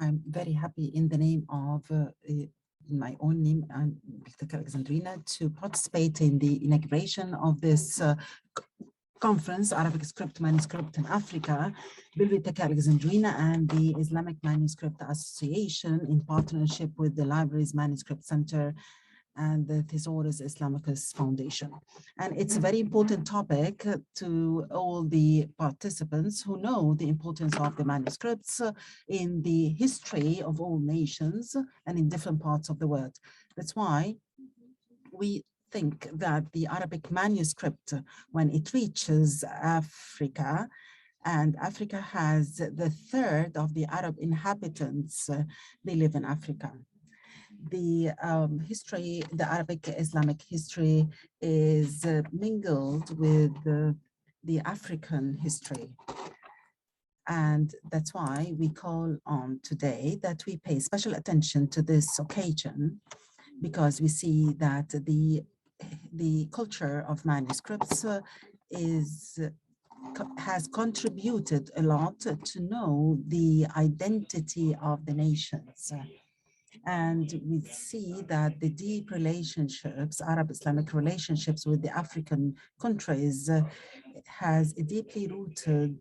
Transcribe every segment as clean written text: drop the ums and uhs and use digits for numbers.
I'm very happy in the name of in my own name, I'm Biblioteca Alexandrina, to participate in the inauguration of this conference, Arabic Script Manuscript in Africa, Biblioteca Alexandrina and the Islamic Manuscript Association in partnership with the Libraries Manuscript Center and the Thesaurus Islamicus Foundation. And it's a very important topic to all the participants who know the importance of the manuscripts in the history of all nations and in different parts of the world. That's why we think that the Arabic manuscript, when it reaches Africa, and Africa has the third of the Arab inhabitants, they live in Africa. The history, the Arabic Islamic history is mingled with the African history. And that's why we call on today that we pay special attention to this occasion, because we see that the culture of manuscripts has contributed a lot to know the identity of the nations. And we see that the deep relationships, Arab-Islamic relationships with the African countries has a deeply rooted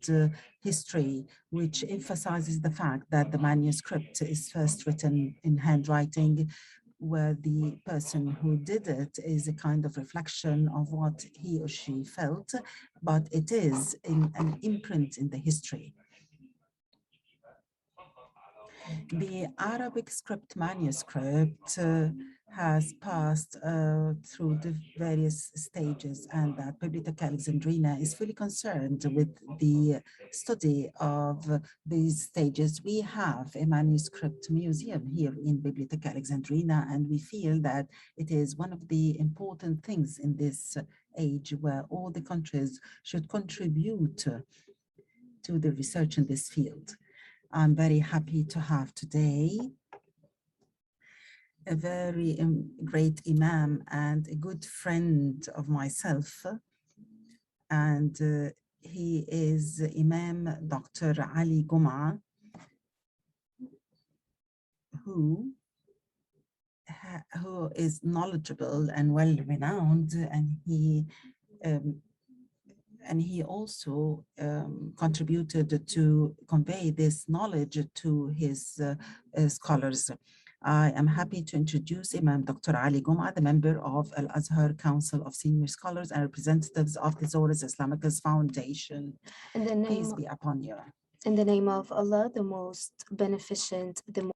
history, which emphasizes the fact that the manuscript is first written in handwriting, where the person who did it is a kind of reflection of what he or she felt, but it is an imprint in the history. The Arabic script manuscript has passed through the various stages, and that Biblioteca Alexandrina is fully concerned with the study of these stages. We have a manuscript museum here in Biblioteca Alexandrina, and we feel that it is one of the important things in this age where all the countries should contribute to the research in this field. I'm very happy to have today a very great Imam and a good friend of myself. And he is Imam Dr. Ali Guma, who is knowledgeable and well-renowned, and he also contributed to convey this knowledge to his scholars. I am happy to introduce Imam Dr. Ali Guma, the member of al-Azhar Council of Senior Scholars and representatives of the Thesaurus Islamicus Foundation. Peace be upon you. In the name of Allah, the most beneficent, the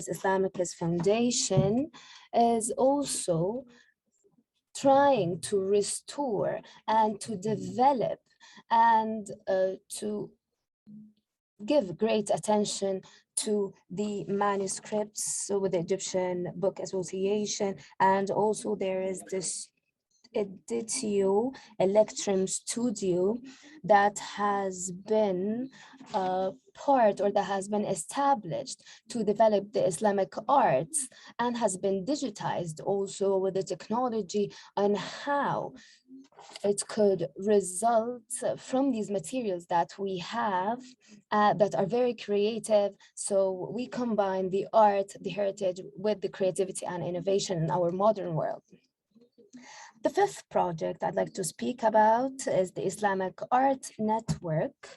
Islamic's foundation is also trying to restore and to develop and to give great attention to the manuscripts with the Egyptian Book Association, and also there is this Editio Electrum Studio that has been part, or that has been established to develop the Islamic arts and has been digitized also with the technology on how it could result from these materials that we have that are very creative. So we combine the art, the heritage with the creativity and innovation in our modern world. The fifth project I'd like to speak about is the Islamic Art Network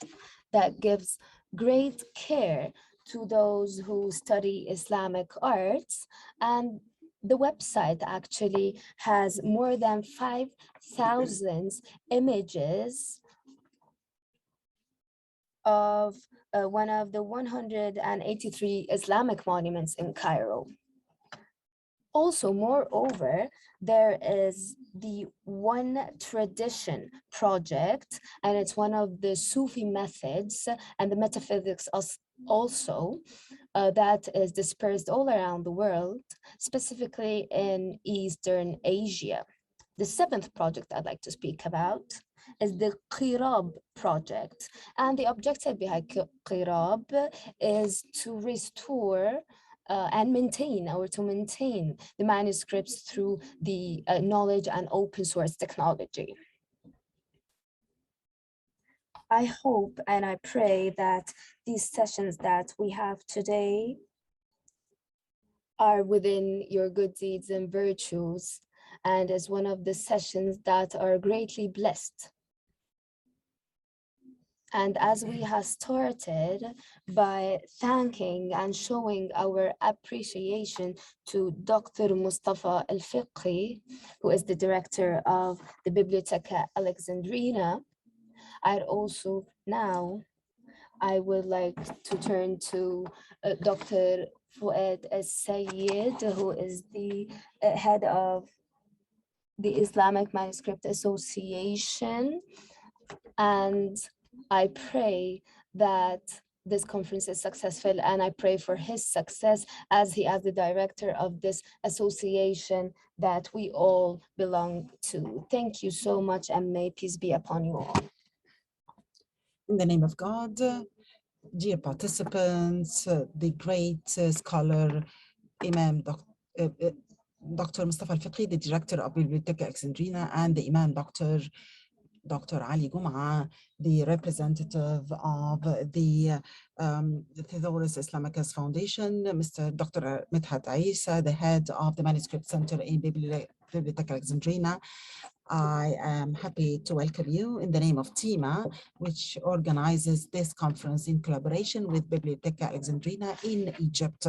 that gives great care to those who study Islamic arts. And the website actually has more than 5,000 images of one of the 183 Islamic monuments in Cairo. Also, moreover, there is the One Tradition project, and it's one of the Sufi methods and the metaphysics also that is dispersed all around the world, specifically in Eastern Asia. The seventh project I'd like to speak about is the Qirab project. And the objective behind Qirab is to restore and maintain the manuscripts through the knowledge and open source technology. I hope and I pray that these sessions that we have today are within your good deeds and virtues, and as one of the sessions that are greatly blessed. And as we have started by thanking and showing our appreciation to Dr. Mustafa Al-Fiqhi, who is the director of the Biblioteca Alexandrina, I would like to turn to Dr. Fuad Al-Sayyid, who is the head of the Islamic Manuscript Association. And I pray that this conference is successful, and I pray for his success as he is the director of this association that we all belong to. Thank you so much, and may peace be upon you all. In the name of God, dear participants, the great scholar, Imam Dr. Mustafa Al-Fiqhi, the director of Biblioteca Alexandrina, and the Imam Dr. Ali Gum'a, the representative of the Theodorus Islamicus Foundation, Mr. Dr. Midhat Isa, the head of the Manuscript Center in Biblioteca Alexandrina. I am happy to welcome you in the name of TIMA, which organizes this conference in collaboration with Biblioteca Alexandrina in Egypt.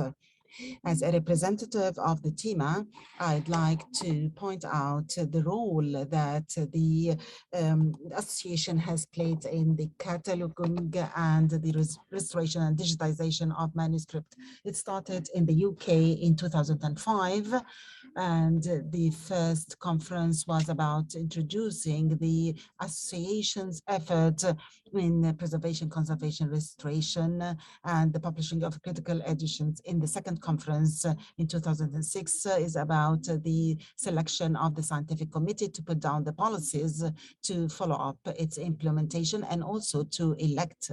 As a representative of the TIMA, I'd like to point out the role that the association has played in the cataloging and the restoration and digitization of manuscript. It started in the UK in 2005, and the first conference was about introducing the association's effort in preservation, conservation, restoration, and the publishing of critical editions. In the second conference in 2006 is about the selection of the scientific committee to put down the policies to follow up its implementation, and also to elect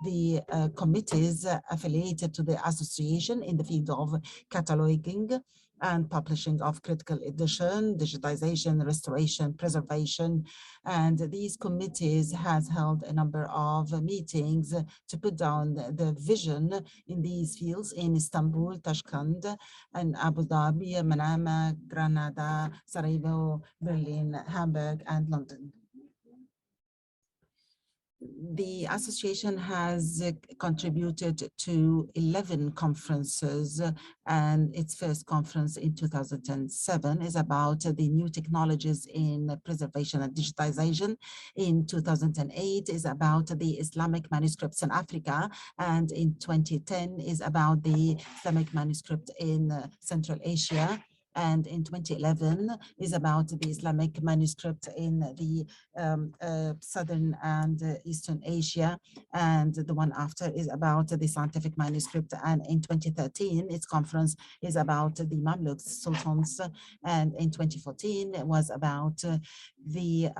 the committees affiliated to the association in the field of cataloging and publishing of critical edition, digitization, restoration, preservation. And these committees has held a number of meetings to put down the vision in these fields in Istanbul, Tashkent, and Abu Dhabi, Manama, Granada, Sarajevo, Berlin, Hamburg, and London. The association has contributed to 11 conferences, and its first conference in 2007 is about the new technologies in preservation and digitization. In 2008 is about the Islamic manuscripts in Africa, and in 2010 is about the Islamic manuscript in Central Asia. And in 2011 is about the Islamic manuscript in the Southern and Eastern Asia. And the one after is about the scientific manuscript. And in 2013, its conference is about the Mamluk sultans. And in 2014, it was about the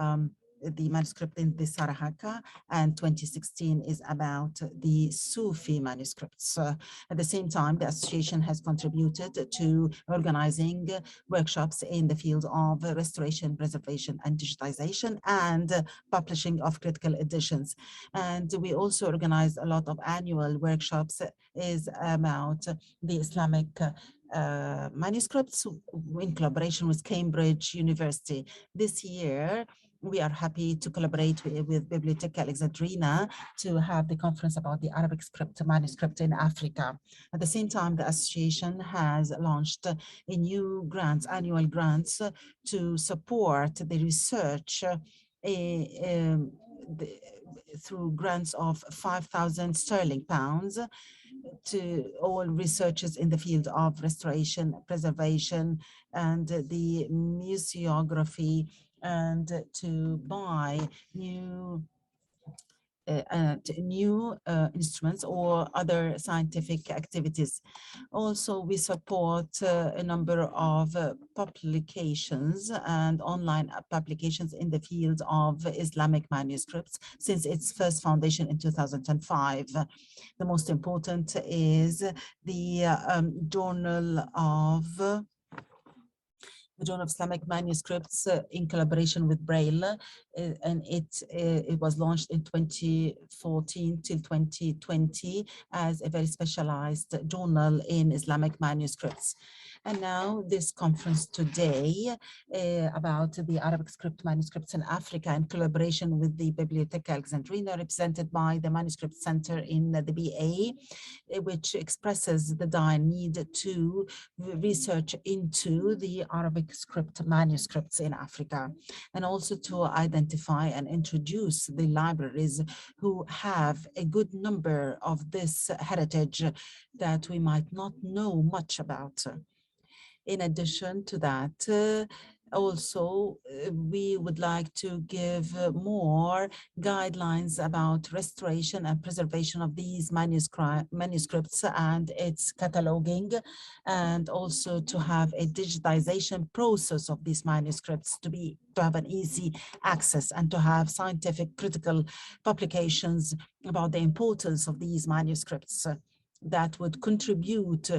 manuscript in the Sarahaka, and 2016 is about the Sufi manuscripts. At the same time, the association has contributed to organizing workshops in the field of restoration, preservation, and digitization, and publishing of critical editions. And we also organize a lot of annual workshops is about the Islamic manuscripts in collaboration with Cambridge University. This year, we are happy to collaborate with Bibliotheca Alexandrina to have the conference about the Arabic script manuscript in Africa. At the same time, the association has launched a new grants, annual grants to support the research through grants of 5,000 sterling pounds to all researchers in the field of restoration, preservation, and the museography, and to buy new instruments or other scientific activities. Also, we support a number of publications and online publications in the field of Islamic manuscripts since its first foundation in 2005. The most important is the Journal of Islamic Manuscripts in collaboration with Braille, and it was launched in 2014 till 2020 as a very specialized journal in Islamic manuscripts. And now this conference today about the Arabic script manuscripts in Africa in collaboration with the Bibliotheca Alexandrina, represented by the Manuscript Center in the BA, which expresses the dire need to research into the Arabic script manuscripts in Africa, and also to identify and introduce the libraries who have a good number of this heritage that we might not know much about. In addition to that, also, we would like to give more guidelines about restoration and preservation of these manuscripts and its cataloging, and also to have a digitization process of these manuscripts to have an easy access, and to have scientific critical publications about the importance of these manuscripts that would contribute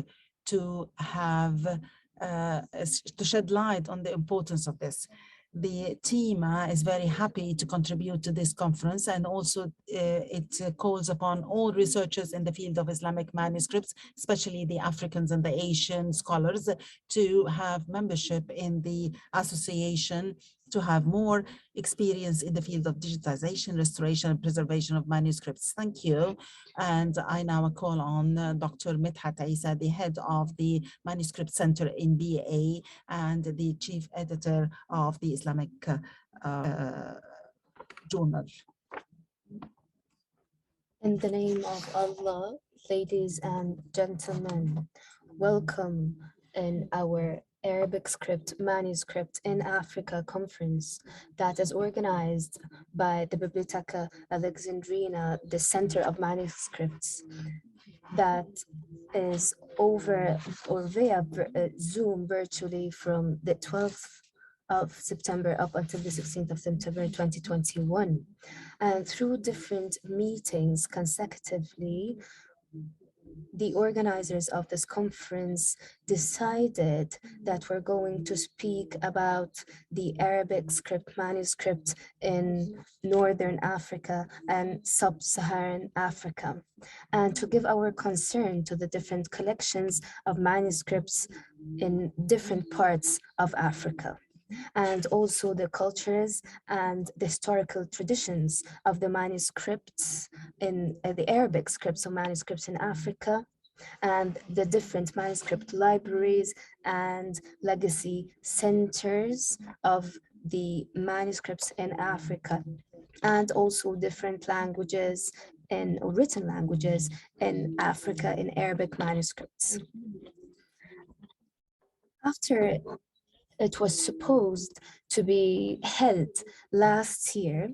to have to shed light on the importance of this. The team is very happy to contribute to this conference, and also it calls upon all researchers in the field of Islamic manuscripts, especially the Africans and the Asian scholars, to have membership in the association, to have more experience in the field of digitization, restoration, and preservation of manuscripts. Thank you. And I now call on Dr. Midhat Isa, the head of the Manuscript Center in BA and the chief editor of the Islamic Journal. In the name of Allah, ladies and gentlemen, welcome in our Arabic script manuscript in Africa conference that is organized by the Bibliotheca Alexandrina, the Center of Manuscripts, that is over or via Zoom virtually from the 12th of September up until the 16th of September 2021. And through different meetings consecutively, the organizers of this conference decided that we're going to speak about the Arabic script manuscript in Northern Africa and Sub-Saharan Africa, and to give our concern to the different collections of manuscripts in different parts of Africa. and also the cultures and the historical traditions of the manuscripts in the Arabic scripts of manuscripts in Africa, and the different manuscript libraries and legacy centers of the manuscripts in Africa, and also different languages in written languages in Africa in Arabic manuscripts. After it was supposed to be held last year,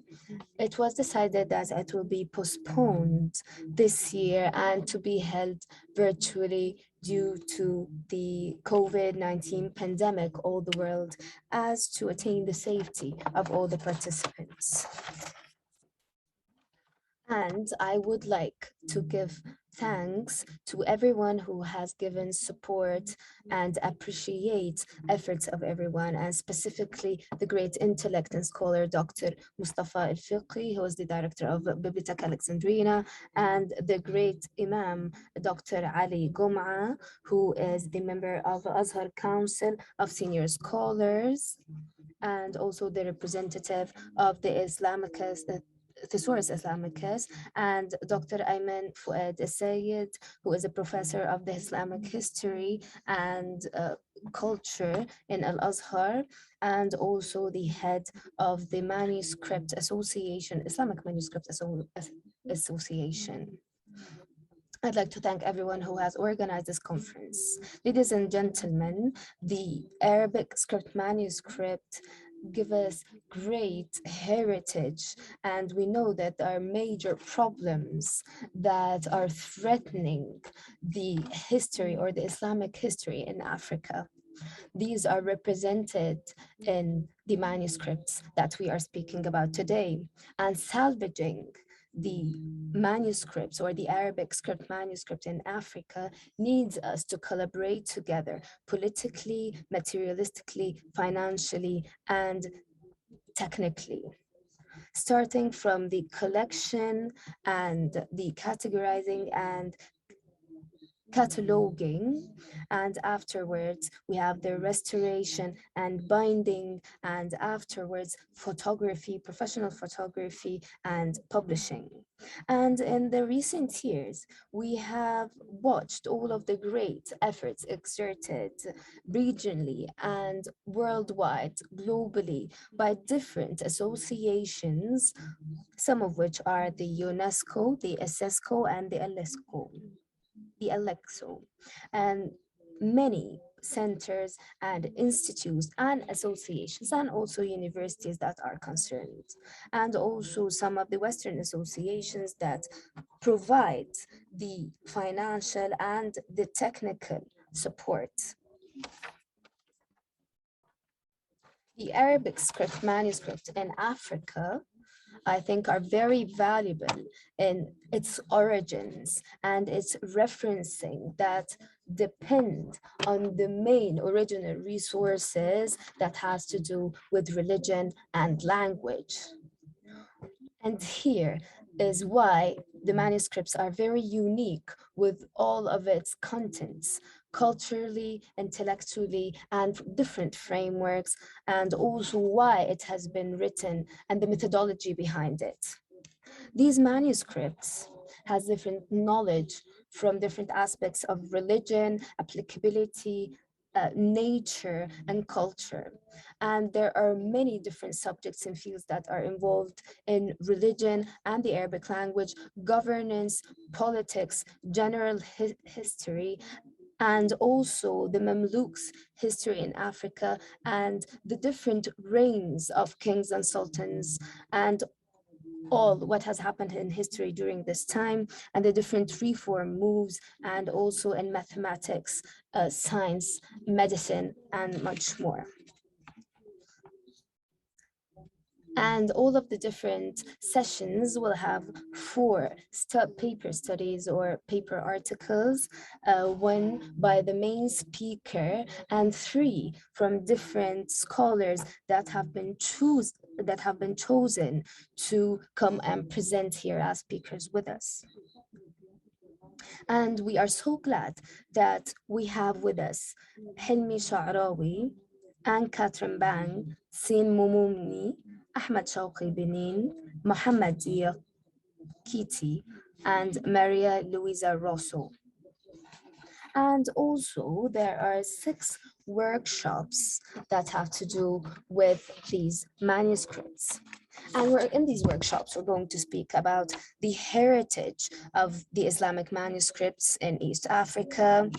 it was decided that it will be postponed this year and to be held virtually due to the COVID-19 pandemic all the world, as to attain the safety of all the participants. And I would like to give thanks to everyone who has given support and appreciate efforts of everyone, and specifically the great intellect and scholar, Dr. Mustafa al-Fiqi, who is the director of Bibliotheca Alexandrina, and the great Imam, Dr. Ali Gum'a, who is the member of Azhar Council of Senior Scholars, and also the representative of the Thesaurus Islamicus, and Dr. Ayman Fuad Essayed, who is a professor of the Islamic history and culture in Al-Azhar, and also the head of the Manuscript Association, Islamic Manuscript Association. I'd like to thank everyone who has organized this conference. Ladies and gentlemen, the Arabic script manuscript give us great heritage, and we know that there are major problems that are threatening the history or the Islamic history in Africa. These are represented in the manuscripts that we are speaking about today, and salvaging the manuscripts or the Arabic script manuscript in Africa needs us to collaborate together politically, materialistically, financially, and technically. Starting from the collection and the categorizing and cataloging, and afterwards we have the restoration and binding, and afterwards photography, professional photography, and publishing. And in the recent years, we have watched all of the great efforts exerted regionally and worldwide, globally, by different associations, some of which are the UNESCO, the SESCO, and the Alexo, and many centers and institutes and associations, and also universities that are concerned, and also some of the Western associations that provide the financial and the technical support. The Arabic script manuscript in Africa, I think, are very valuable in its origins and its referencing that depend on the main original resources that has to do with religion and language. And here is why the manuscripts are very unique with all of its contents, culturally, intellectually, and different frameworks, and also why it has been written and the methodology behind it. These manuscripts has different knowledge from different aspects of religion, applicability, nature, and culture. And there are many different subjects and fields that are involved in religion and the Arabic language, governance, politics, general history, and also the Mamluks' history in Africa, and the different reigns of kings and sultans, and all what has happened in history during this time, and the different reform moves, and also in mathematics, science, medicine, and much more. And all of the different sessions will have 4 paper studies or paper articles, 1 by the main speaker and 3 from different scholars that have been chosen to come and present here as speakers with us. And we are so glad that we have with us Helmi Sharawy, Anne Catherine Bang, Seyni Moumouni, Ahmed Shawqi Benin, Mohammed Kiti, and Maria Luisa Rosso. And also there are 6 workshops that have to do with these manuscripts. And in these workshops, we're going to speak about the heritage of the Islamic manuscripts in East Africa,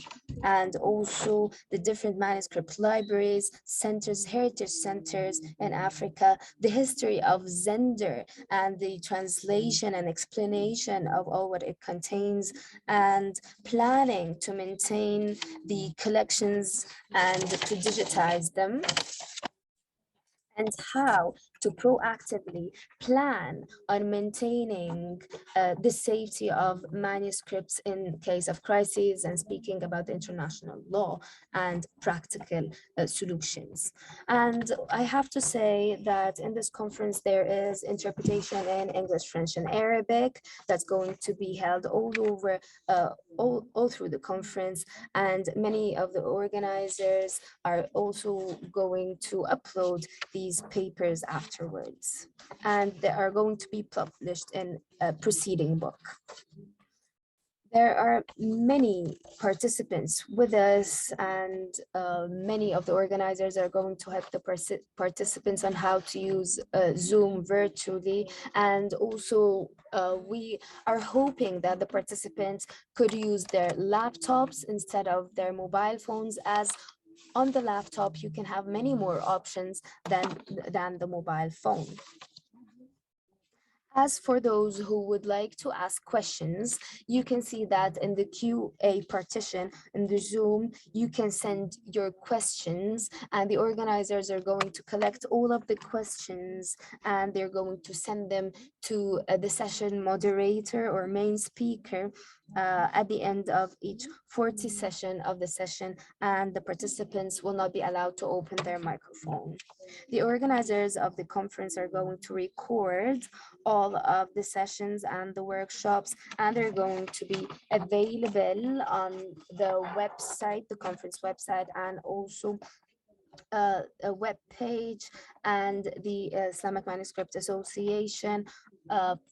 and also the different manuscript libraries, centers, heritage centers in Africa, the history of Zender and the translation and explanation of all what it contains, and planning to maintain the collections and to digitize them, and how to proactively plan on maintaining the safety of manuscripts in case of crises, and speaking about the international law and practical solutions. And I have to say that in this conference, there is interpretation in English, French, and Arabic that's going to be held all over, all through the conference. And many of the organizers are also going to upload these papers afterwards, and they are going to be published in a preceding book. There are many participants with us, and many of the organizers are going to help the participants on how to use Zoom virtually. And also we are hoping that the participants could use their laptops instead of their mobile phones, as on the laptop you can have many more options than the mobile phone. As for those who would like to ask questions, you can see that in the QA partition in the Zoom, you can send your questions, and the organizers are going to collect all of the questions, and they're going to send them to the session moderator or main speaker at the end of each 40 session of the session, and the participants will not be allowed to open their microphone. The organizers of the conference are going to record all of the sessions and the workshops, and they're going to be available on the website, the conference website, and also a web page, and the Islamic Manuscript Association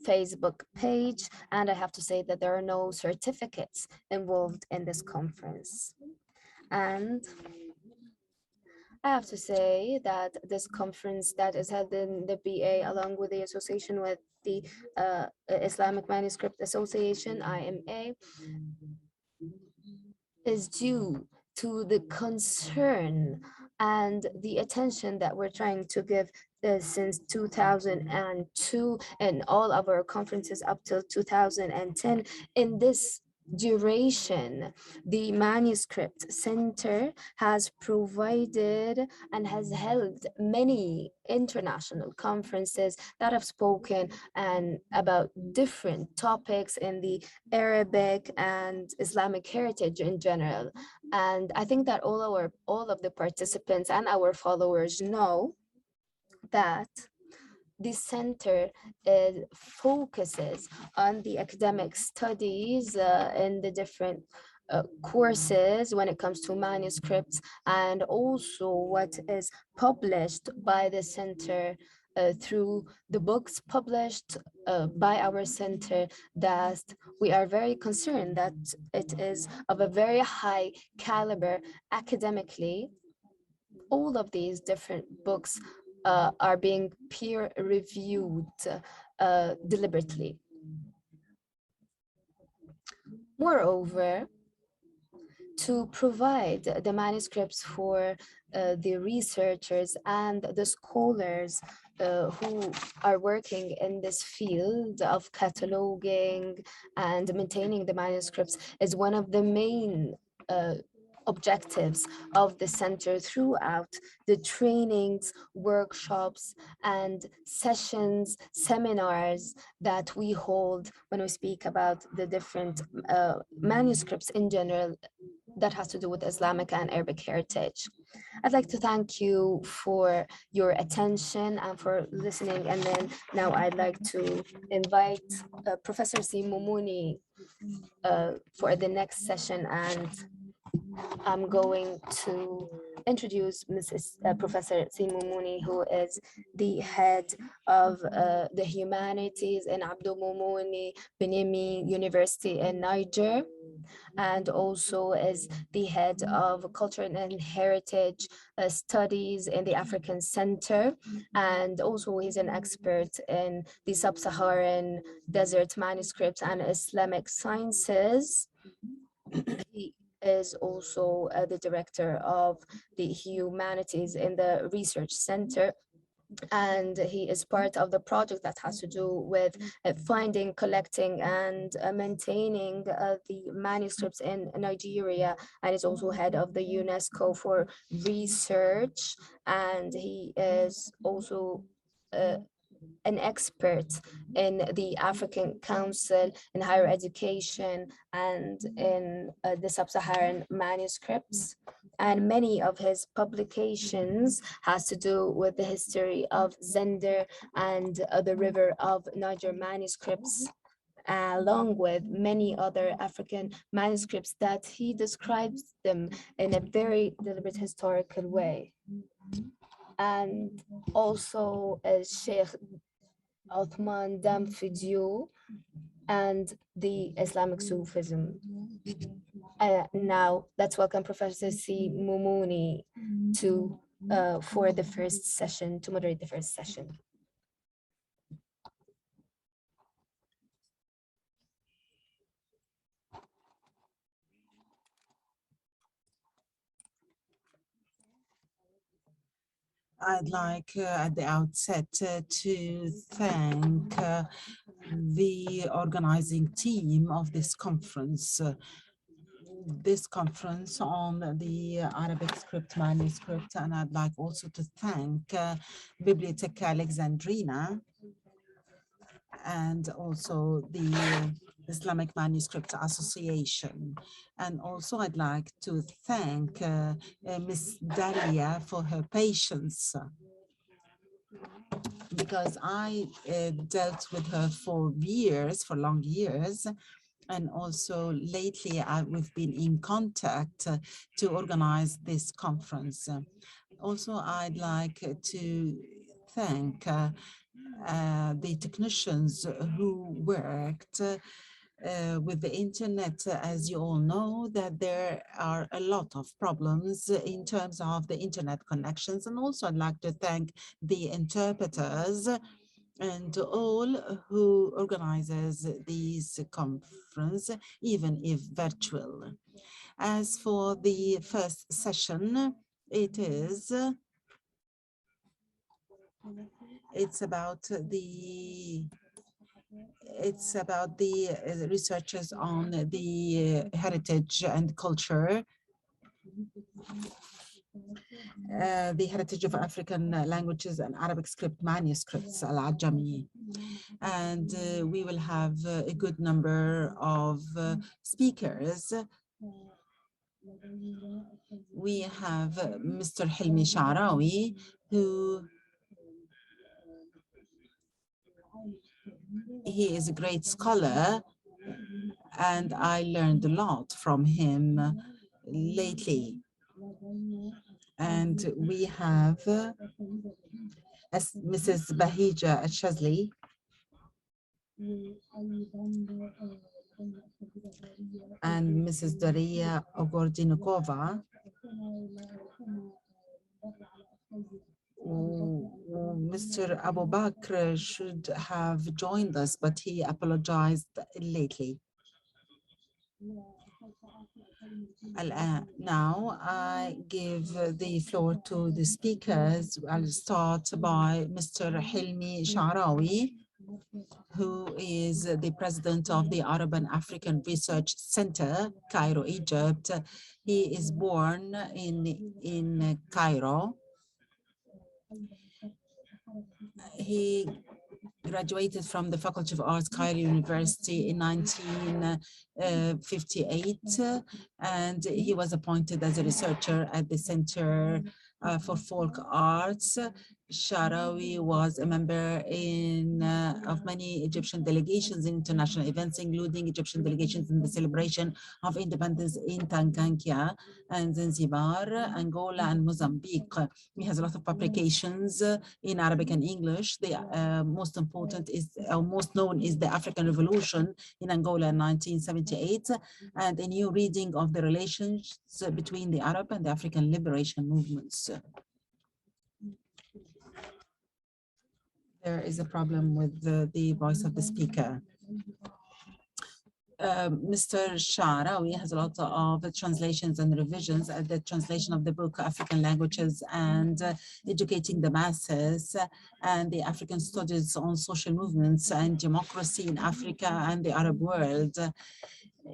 Facebook page. And I have to say that there are no certificates involved in this conference. And I have to say that this conference that is held in the BA, along with the association with the Islamic Manuscript Association, IMA, is due to the concern and the attention that we're trying to give since 2002 and all of our conferences up till 2010. In this duration, the Manuscript Center has provided and has held many international conferences that have spoken and about different topics in the Arabic and Islamic heritage in general. And I think that all of the participants and our followers know that the center focuses on the academic studies in the different courses when it comes to manuscripts, and also what is published by the center through the books published by our center, that we are very concerned that it is of a very high caliber academically. All of these different books are being peer reviewed deliberately. Moreover, to provide the manuscripts for the researchers and the scholars who are working in this field of cataloging and maintaining the manuscripts is one of the main objectives of the center throughout the trainings, workshops, and sessions, seminars that we hold when we speak about the different manuscripts in general that has to do with Islamic and Arabic heritage. I'd like to thank you for your attention and for listening. And then now I'd like to invite Professor Moumouni for the next session, and I'm going to introduce Professor Moumouni, who is the head of the humanities in Abdou Niamey University in Niger, and also is the head of culture and heritage studies in the African Center. And also he's an expert in the sub-Saharan desert manuscripts and Islamic sciences. He is also the director of the humanities in the research center, and he is part of the project that has to do with finding, collecting, and maintaining the manuscripts in Nigeria, and is also head of the UNESCO for research, and he is also an expert in the African Council in higher education and in the sub-Saharan manuscripts. And many of his publications has to do with the history of Zender and the river of Niger manuscripts, along with many other African manuscripts that he describes them in a very deliberate historical way. And also Sheikh Othman Damfidiou and the Islamic Sufism. Now let's welcome Professor Moumouni to for the first session, to moderate the first session. I'd like at the outset to thank the organizing team of this conference. This conference on the Arabic script manuscript, and I'd like also to thank Biblioteca Alexandrina and also the Islamic Manuscript Association. And also I'd like to thank Ms. Darya for her patience, because I dealt with her for years, for long years. And also lately we've been in contact to organize this conference. Also, I'd like to thank the technicians who worked with the internet. As you all know, that there are a lot of problems in terms of the internet connections. And also I'd like to thank the interpreters and all who organizes these conference, even if virtual. As for the first session, it's about the researchers on the heritage and culture, the heritage of African languages and Arabic script manuscripts, al-Ajami. And we will have a good number of speakers. We have Mr. Helmi Sharawy, who he is a great scholar, and I learned a lot from him lately. And we have Mrs. Bahija al-Shazli, and Mrs. Darya Ogorodnikova. Mr. Abu Bakr should have joined us, but he apologized lately. Now I give the floor to the speakers. I'll start by Mr. Helmi Sharawy, who is the president of the Arab and African Research Center, Cairo, Egypt. He is born in Cairo. He graduated from the Faculty of Arts, Cairo University in 1958, and he was appointed as a researcher at the Center for Folk Arts. Sharawy was a member of many Egyptian delegations in international events, including Egyptian delegations in the celebration of independence in Tanganyika and Zanzibar, Angola, and Mozambique. He has a lot of publications in Arabic and English. The most important is, or most known is the African Revolution in Angola in 1978, and a new reading of the relations between the Arab and the African liberation movements. There is a problem with the voice of the speaker. Mr. Sharawy has a lot of translations and revisions. The translation of the book African Languages and Educating the Masses, and the African Studies on Social Movements and Democracy in Africa and the Arab World.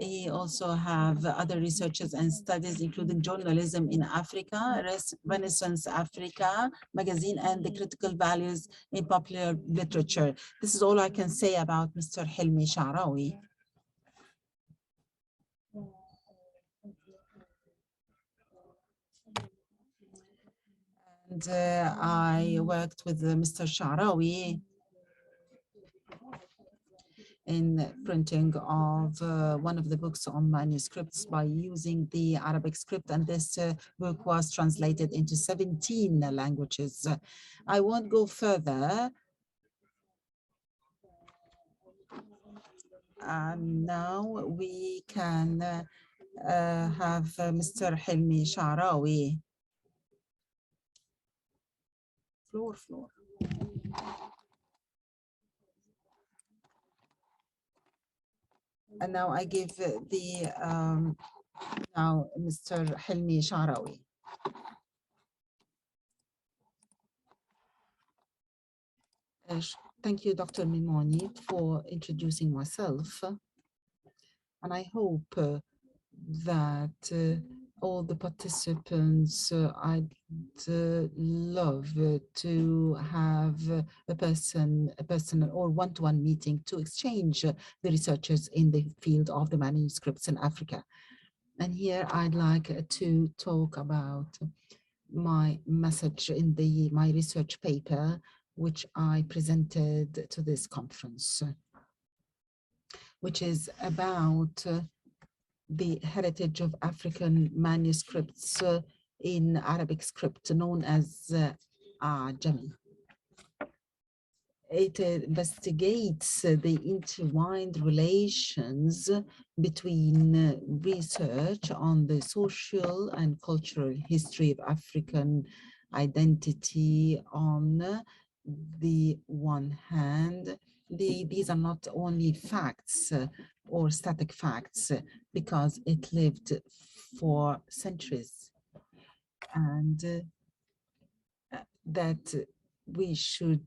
He also have other researches and studies, including journalism in Africa, Renaissance Africa magazine, and the critical values in popular literature. This is all I can say about Mr. Helmi Sharawy. And I worked with Mr. Sharawy in printing of one of the books on manuscripts by using the Arabic script, and this book was translated into 17 languages. I won't go further. Now we can have Mr. Helmi Sharawy. Floor. And now I give the now Mr. Helmi Sharawy. Thank you, Dr. Moumouni, for introducing myself. And I hope that all the participants, I'd love to have a personal or one-to-one meeting to exchange the researchers in the field of the manuscripts in Africa. And here I'd like to talk about my message in my research paper, which I presented to this conference, which is about the heritage of African manuscripts in Arabic script, known as al-Ajami. It investigates the intertwined relations between research on the social and cultural history of African identity on the one hand. These are not only facts or static facts, because it lived for centuries, and that we should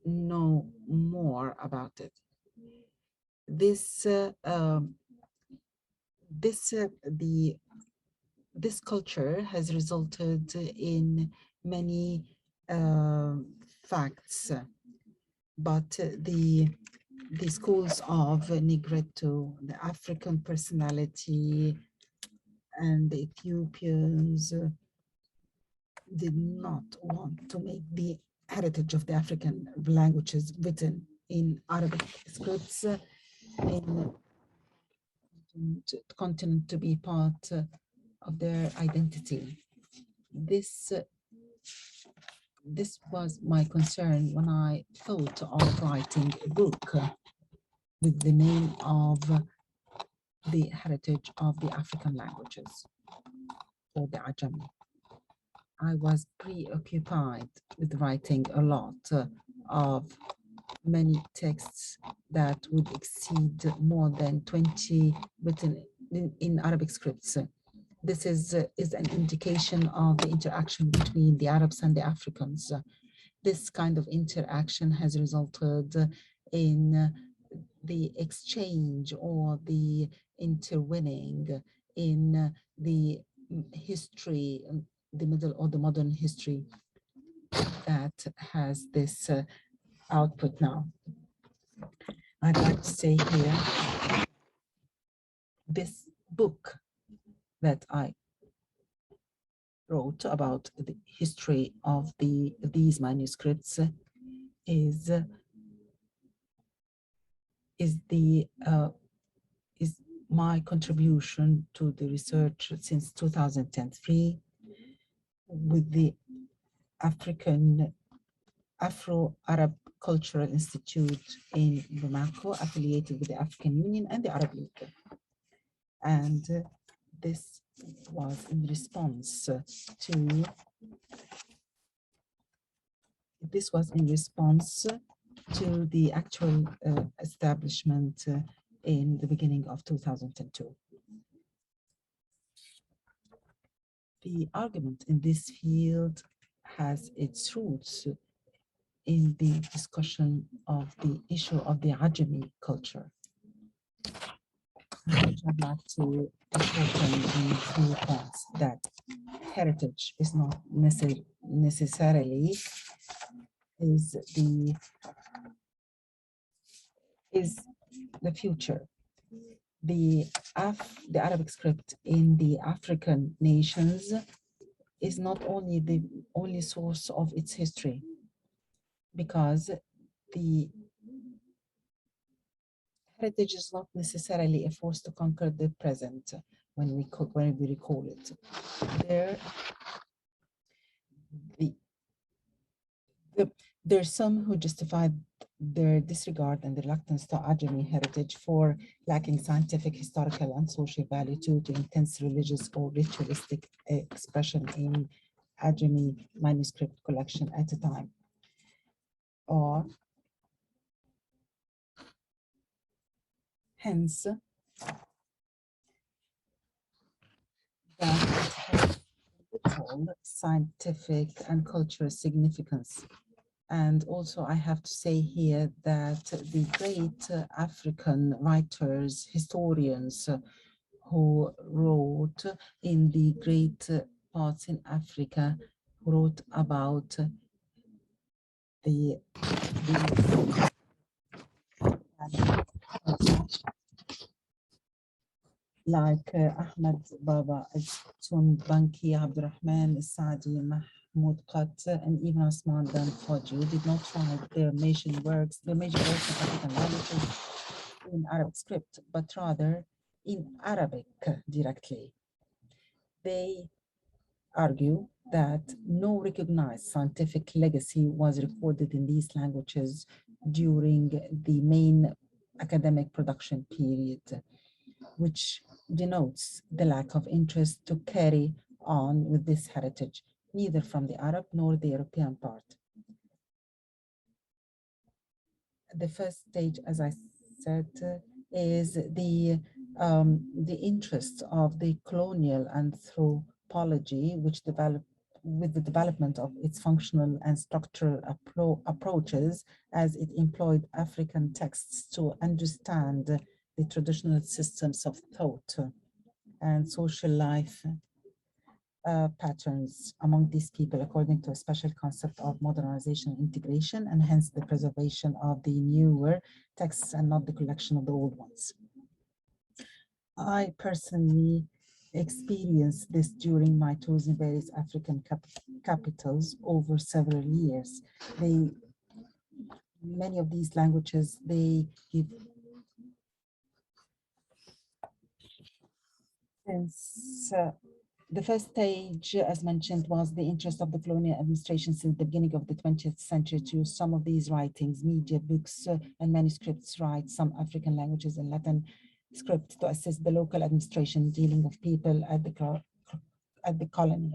know more about it. This culture has resulted in many facts, but the schools of Negretto, the African personality, and the Ethiopians did not want to make the heritage of the African languages written in Arabic scripts in the continent to be part of their identity. This was my concern when I thought of writing a book with the name of The Heritage of the African Languages, or the Ajami. I was preoccupied with writing a lot of many texts that would exceed more than 20 written in Arabic scripts. This is an indication of the interaction between the Arabs and the Africans. This kind of interaction has resulted in the exchange or the interwinning in the history, the middle or the modern history that has this output now. I'd like to say here, this book that I wrote about the history of these manuscripts is my contribution to the research since 2003 with the Afro-Arab Cultural Institute in Bamako, affiliated with the African Union and the Arab League. And this was in response to the actual establishment in the beginning of 2002. The argument in this field has its roots in the discussion of the issue of the Ajami culture, which I'd like to open in 3 points: that heritage is not necessarily the future. The Arabic script in the African nations is not only the only source of its history, because the heritage is not necessarily a force to conquer the present when we recall it. There are some who justified their disregard and reluctance to Ajami heritage for lacking scientific, historical, and social value due to intense religious or ritualistic expression in Ajami manuscript collection at a time. Or hence, that has little scientific and cultural significance. And also, I have to say here that the great African writers, historians who wrote in the great parts in Africa, wrote about the like Ahmed Baba, Banki, Abdurrahman, Saadi, Mahmoud Qat, and even Osman Dan Fodji did not write their major works in African languages in Arabic script, but rather in Arabic directly. They argue that no recognized scientific legacy was recorded in these languages during the main academic production period, which denotes the lack of interest to carry on with this heritage, neither from the Arab nor the European part. The first stage, as I said, is the interest of the colonial anthropology, which developed with the development of its functional and structural approaches, as it employed African texts to understand the traditional systems of thought and social life patterns among these people, according to a special concept of modernization and integration, and hence the preservation of the newer texts and not the collection of the old ones. I personally experienced this during my tours in various African capitals over several years. Many of these languages, they give the first stage, as mentioned, was the interest of the colonial administration since the beginning of the 20th century to use some of these writings, media, books, and manuscripts, write some African languages in Latin script to assist the local administration dealing with people at the colony.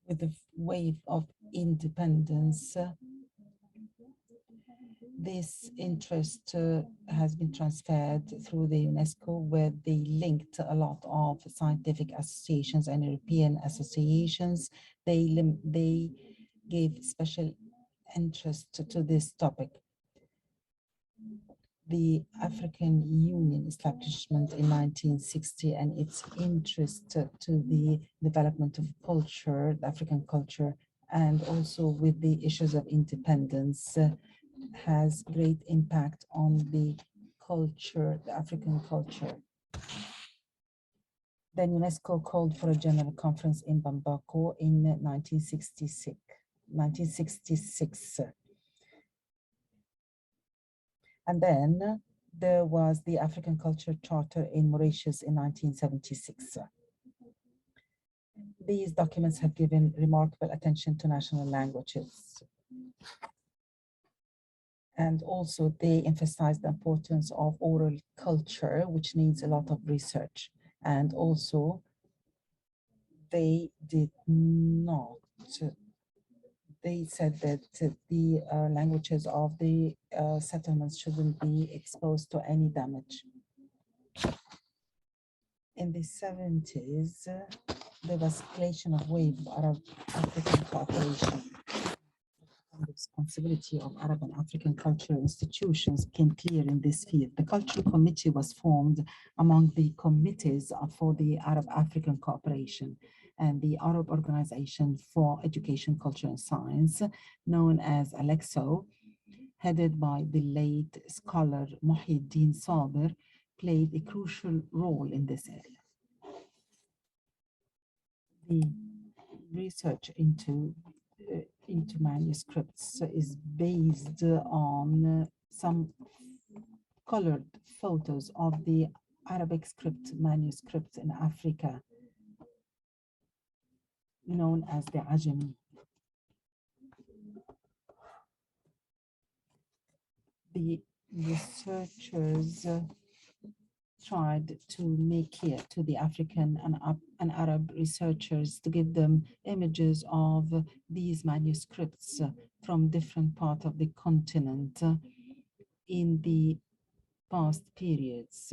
With the wave of independence, this interest has been transferred through the UNESCO, where they linked a lot of scientific associations and European associations. They gave special interest to this topic. The African Union establishment in 1960 and its interest to the development of culture, the African culture, and also with the issues of independence, has great impact on the culture, the African culture. Then UNESCO called for a general conference in Bamako in 1966. And then there was the African Culture Charter in Mauritius in 1976. These documents have given remarkable attention to national languages. And also they emphasize the importance of oral culture, which needs a lot of research. And also they did not, they said that the languages of the settlements shouldn't be exposed to any damage. In the 70s, there was escalation of wave of Arab-African cooperation. The responsibility of Arab and African cultural institutions became clear in this field. The Cultural Committee was formed among the committees for the Arab-African cooperation and the Arab Organization for Education, Culture and Science, known as ALEXO, headed by the late scholar Muhyiddin Sabir, played a crucial role in this area. The research into manuscripts is based on some colored photos of the Arabic script manuscripts in Africa, known as the Ajami. The researchers tried to make clear to the African and Arab researchers to give them images of these manuscripts from different parts of the continent in the past periods.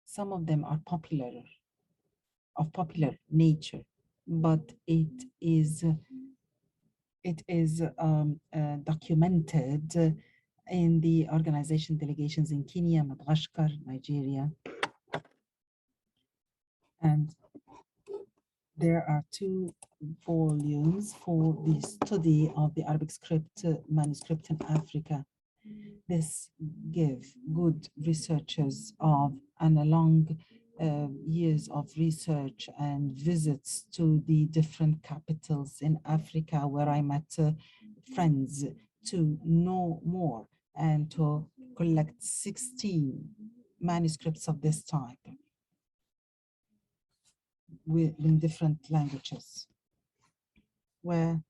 Some of them are of popular nature, but it is documented in the organization delegations in Kenya, Madagascar, Nigeria. And there are 2 volumes for the study of the Arabic script manuscript in Africa. This gives good researchers and a long years of research and visits to the different capitals in Africa where I met friends to know more and to collect 16 manuscripts of this type in different languages, where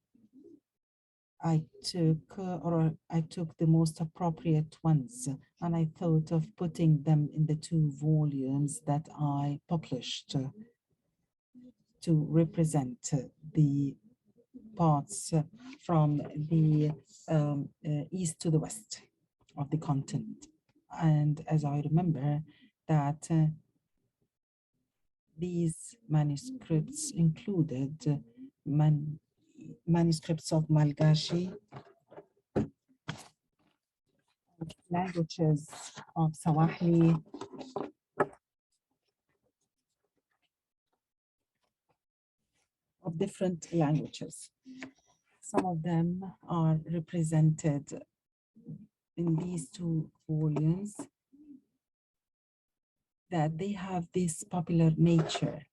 I took the most appropriate ones, and I thought of putting them in the 2 volumes that I published to represent the parts from the east to the west of the continent. And as I remember that these manuscripts included manuscripts of Malgashi, languages of Swahili, of different languages. Some of them are represented in these 2 volumes, that they have this popular nature,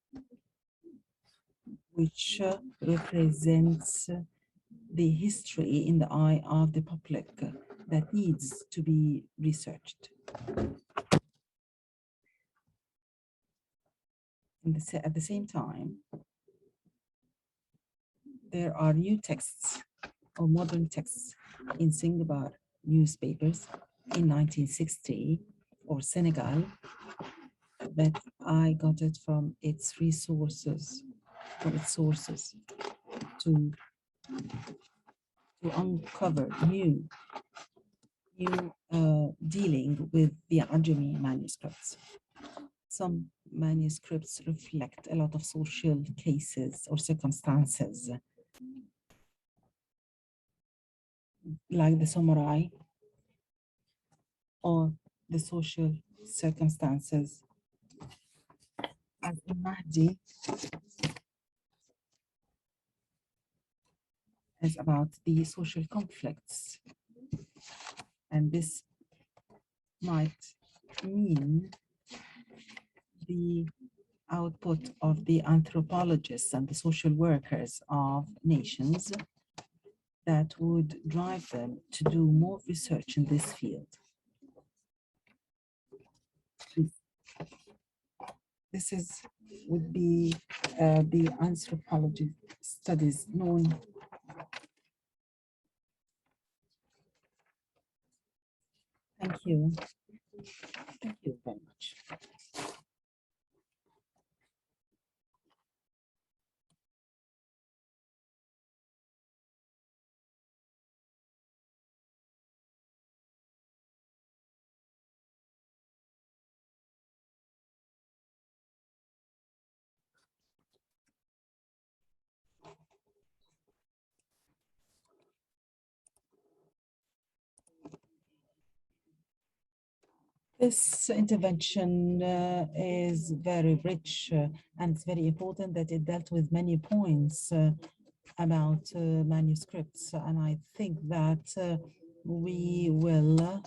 which represents the history in the eye of the public that needs to be researched. At the same time, there are new texts or modern texts in Singapore newspapers in 1960 or Senegal, that I got it from its sources to uncover new dealing with the Ajami manuscripts. Some manuscripts reflect a lot of social cases or circumstances, like the samurai, or the social circumstances as Mahdi is about the social conflicts. And this might mean the output of the anthropologists and the social workers of nations that would drive them to do more research in this field. This would be the anthropology studies known. Thank you. Thank you very much. This intervention is very rich and it's very important that it dealt with many points about manuscripts. And I think that we will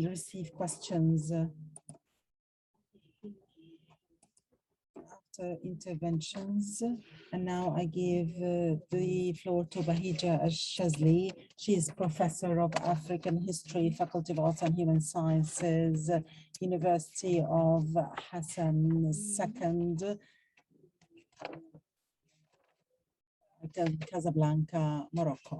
receive questions after interventions. And now I give the floor to Bahija al-Chadili. She is Professor of African History, Faculty of Arts and Human Sciences, University of Hassan II, Casablanca, Morocco.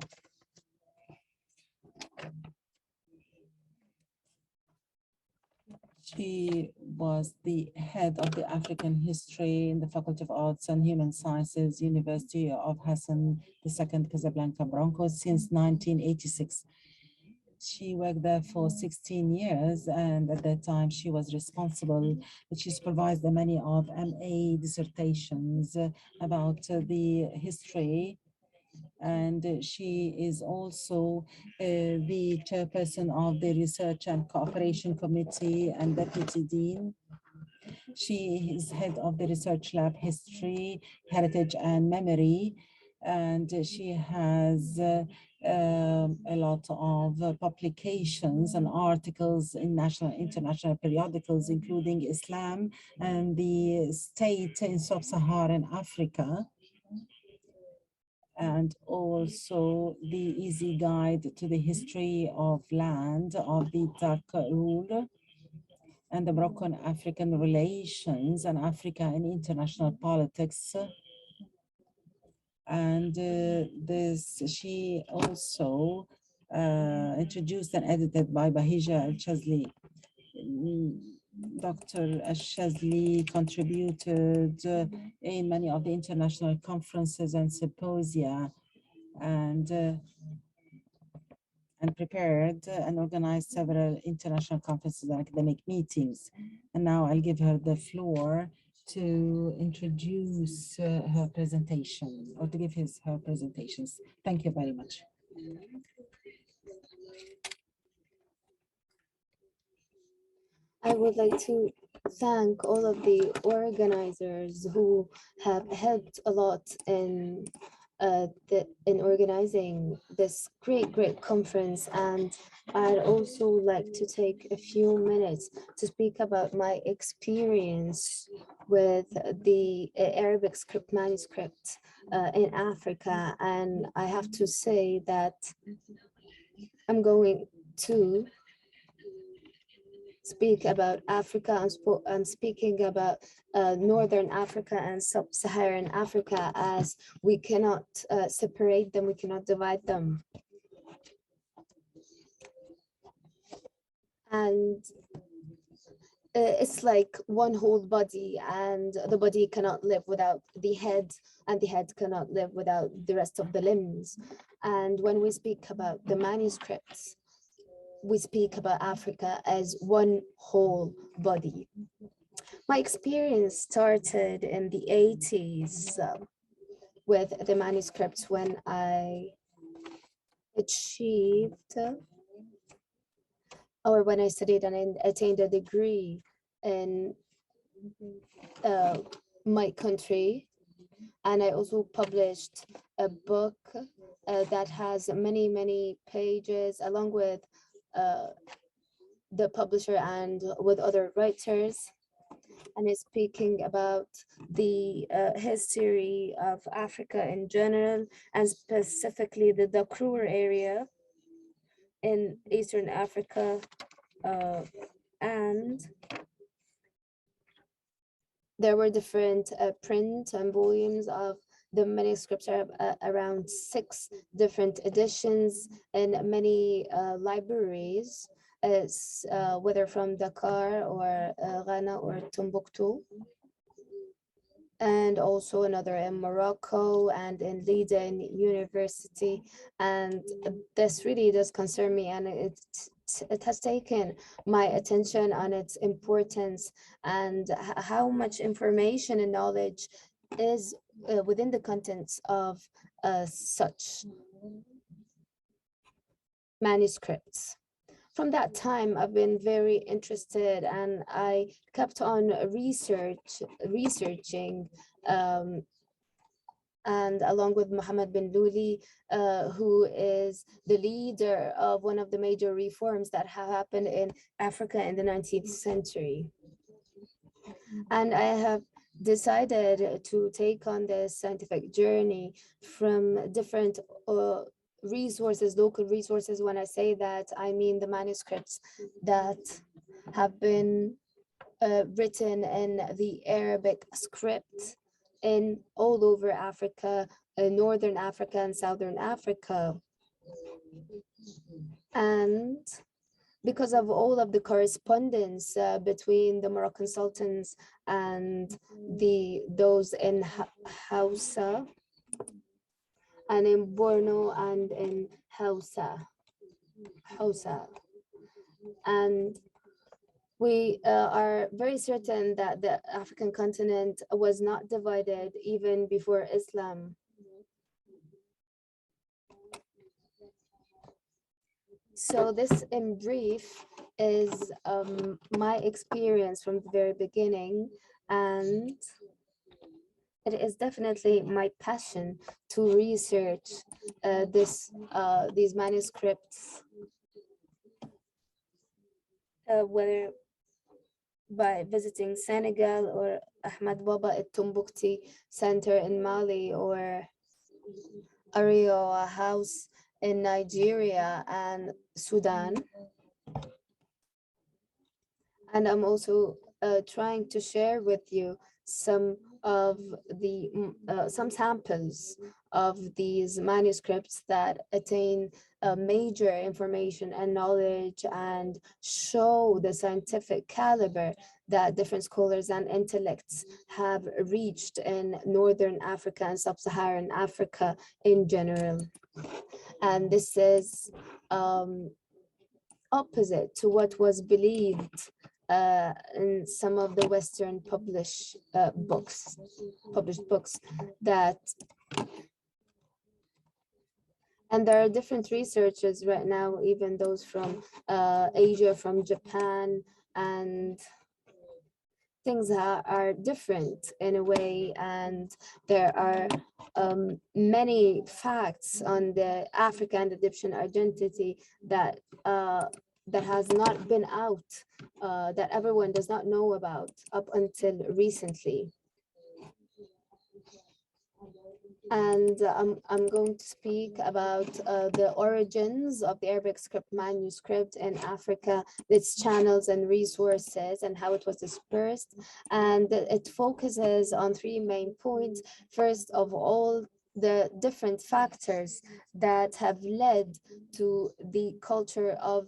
She was the head of the African history in the Faculty of Arts and Human Sciences, University of Hassan II, Casablanca, Morocco, since 1986. She worked there for 16 years, and at that time she was responsible. She supervised many of MA dissertations about the history, and she is also the chairperson of the Research and Cooperation Committee and Deputy Dean. She is head of the Research Lab History, Heritage and Memory, and she has a lot of publications and articles in national and international periodicals, including Islam and the State in Sub-Saharan Africa, and also the Easy Guide to the History of Land of the Dark Rule, and the Moroccan-African Relations and Africa in International Politics. And she also introduced and edited by Bahija al-Chadili. Dr. al-Chadili contributed in many of the international conferences and symposia, and prepared and organized several international conferences and academic meetings. And now I'll give her the floor to introduce her presentation, or to give her presentations. Thank you very much. I would like to thank all of the organizers who have helped a lot in organizing this great conference, and I'd also like to take a few minutes to speak about my experience with the Arabic script manuscript in Africa. And I have to say that I'm going to speak about Africa and speaking about Northern Africa and Sub-Saharan Africa, as we cannot separate them, we cannot divide them. And it's like one whole body, and the body cannot live without the head, and the head cannot live without the rest of the limbs. And when we speak about the manuscripts, we speak about Africa as one whole body. My experience started in the 80s with the manuscripts, when I achieved, or when I studied and attained a degree in my country. And I also published a book that has many pages, along with the publisher and with other writers, and is speaking about the history of Africa in general, and specifically the Darfur area in Eastern Africa, and there were different print and volumes of the manuscripts, around 6 different editions in many libraries, whether from Dakar or Ghana or Timbuktu, and also another in Morocco and in Leiden University. And this really does concern me, and it has taken my attention on its importance and how much information and knowledge is within the contents of such manuscripts. From that time, I've been very interested, and I kept on researching, and along with Mohammed bin Luli, who is the leader of one of the major reforms that have happened in Africa in the 19th century. And I have decided to take on this scientific journey from different resources, local resources. When I say that, I mean the manuscripts that have been written in the Arabic script in all over Africa, Northern Africa and Southern Africa. And because of all of the correspondence between the Moroccan sultans and those in Hausa and in Borno and in Hausa. And we are very certain that the African continent was not divided even before Islam. So this, in brief, is my experience from the very beginning, and it is definitely my passion to research these manuscripts, whether by visiting Senegal or Ahmad Baba at Timbuktu Center in Mali, or Ario House in Nigeria and Sudan. And I'm also trying to share with you some of the some samples of these manuscripts that attain major information and knowledge and show the scientific caliber that different scholars and intellects have reached in Northern Africa and Sub-Saharan Africa in general. And this is opposite to what was believed in some of the Western published books that, and there are different researchers right now, even those from Asia, from Japan, and things are different in a way, and there are many facts on the African and Egyptian identity that that has not been out, that everyone does not know about up until recently. And I'm going to speak about the origins of the Arabic script manuscript in Africa, its channels and resources, and how it was dispersed. And it focuses on 3 main points. First of all, the different factors that have led to the culture of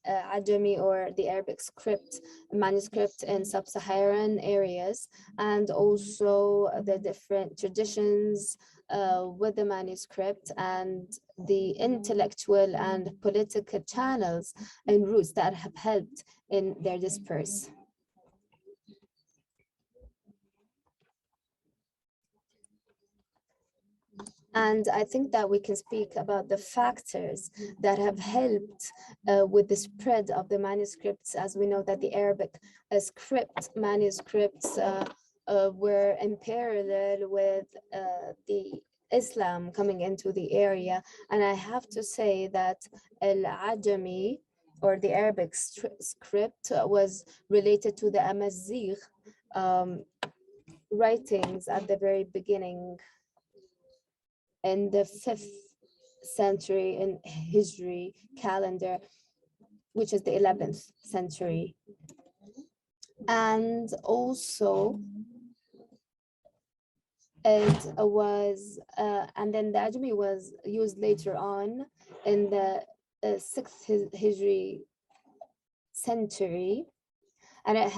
al-Ajami, or the Arabic script manuscript in sub-Saharan areas, and also the different traditions with the manuscript, and the intellectual and political channels and routes that have helped in their disperse. And I think that we can speak about the factors that have helped with the spread of the manuscripts, as we know that the Arabic script manuscripts were in parallel with the Islam coming into the area. And I have to say that al-Ajami or the Arabic script was related to the Amazigh writings at the very beginning in the 5th century in Hijri calendar, which is the 11th century. And also it was, and then the Ajami was used later on in the 6th Hijri century, and it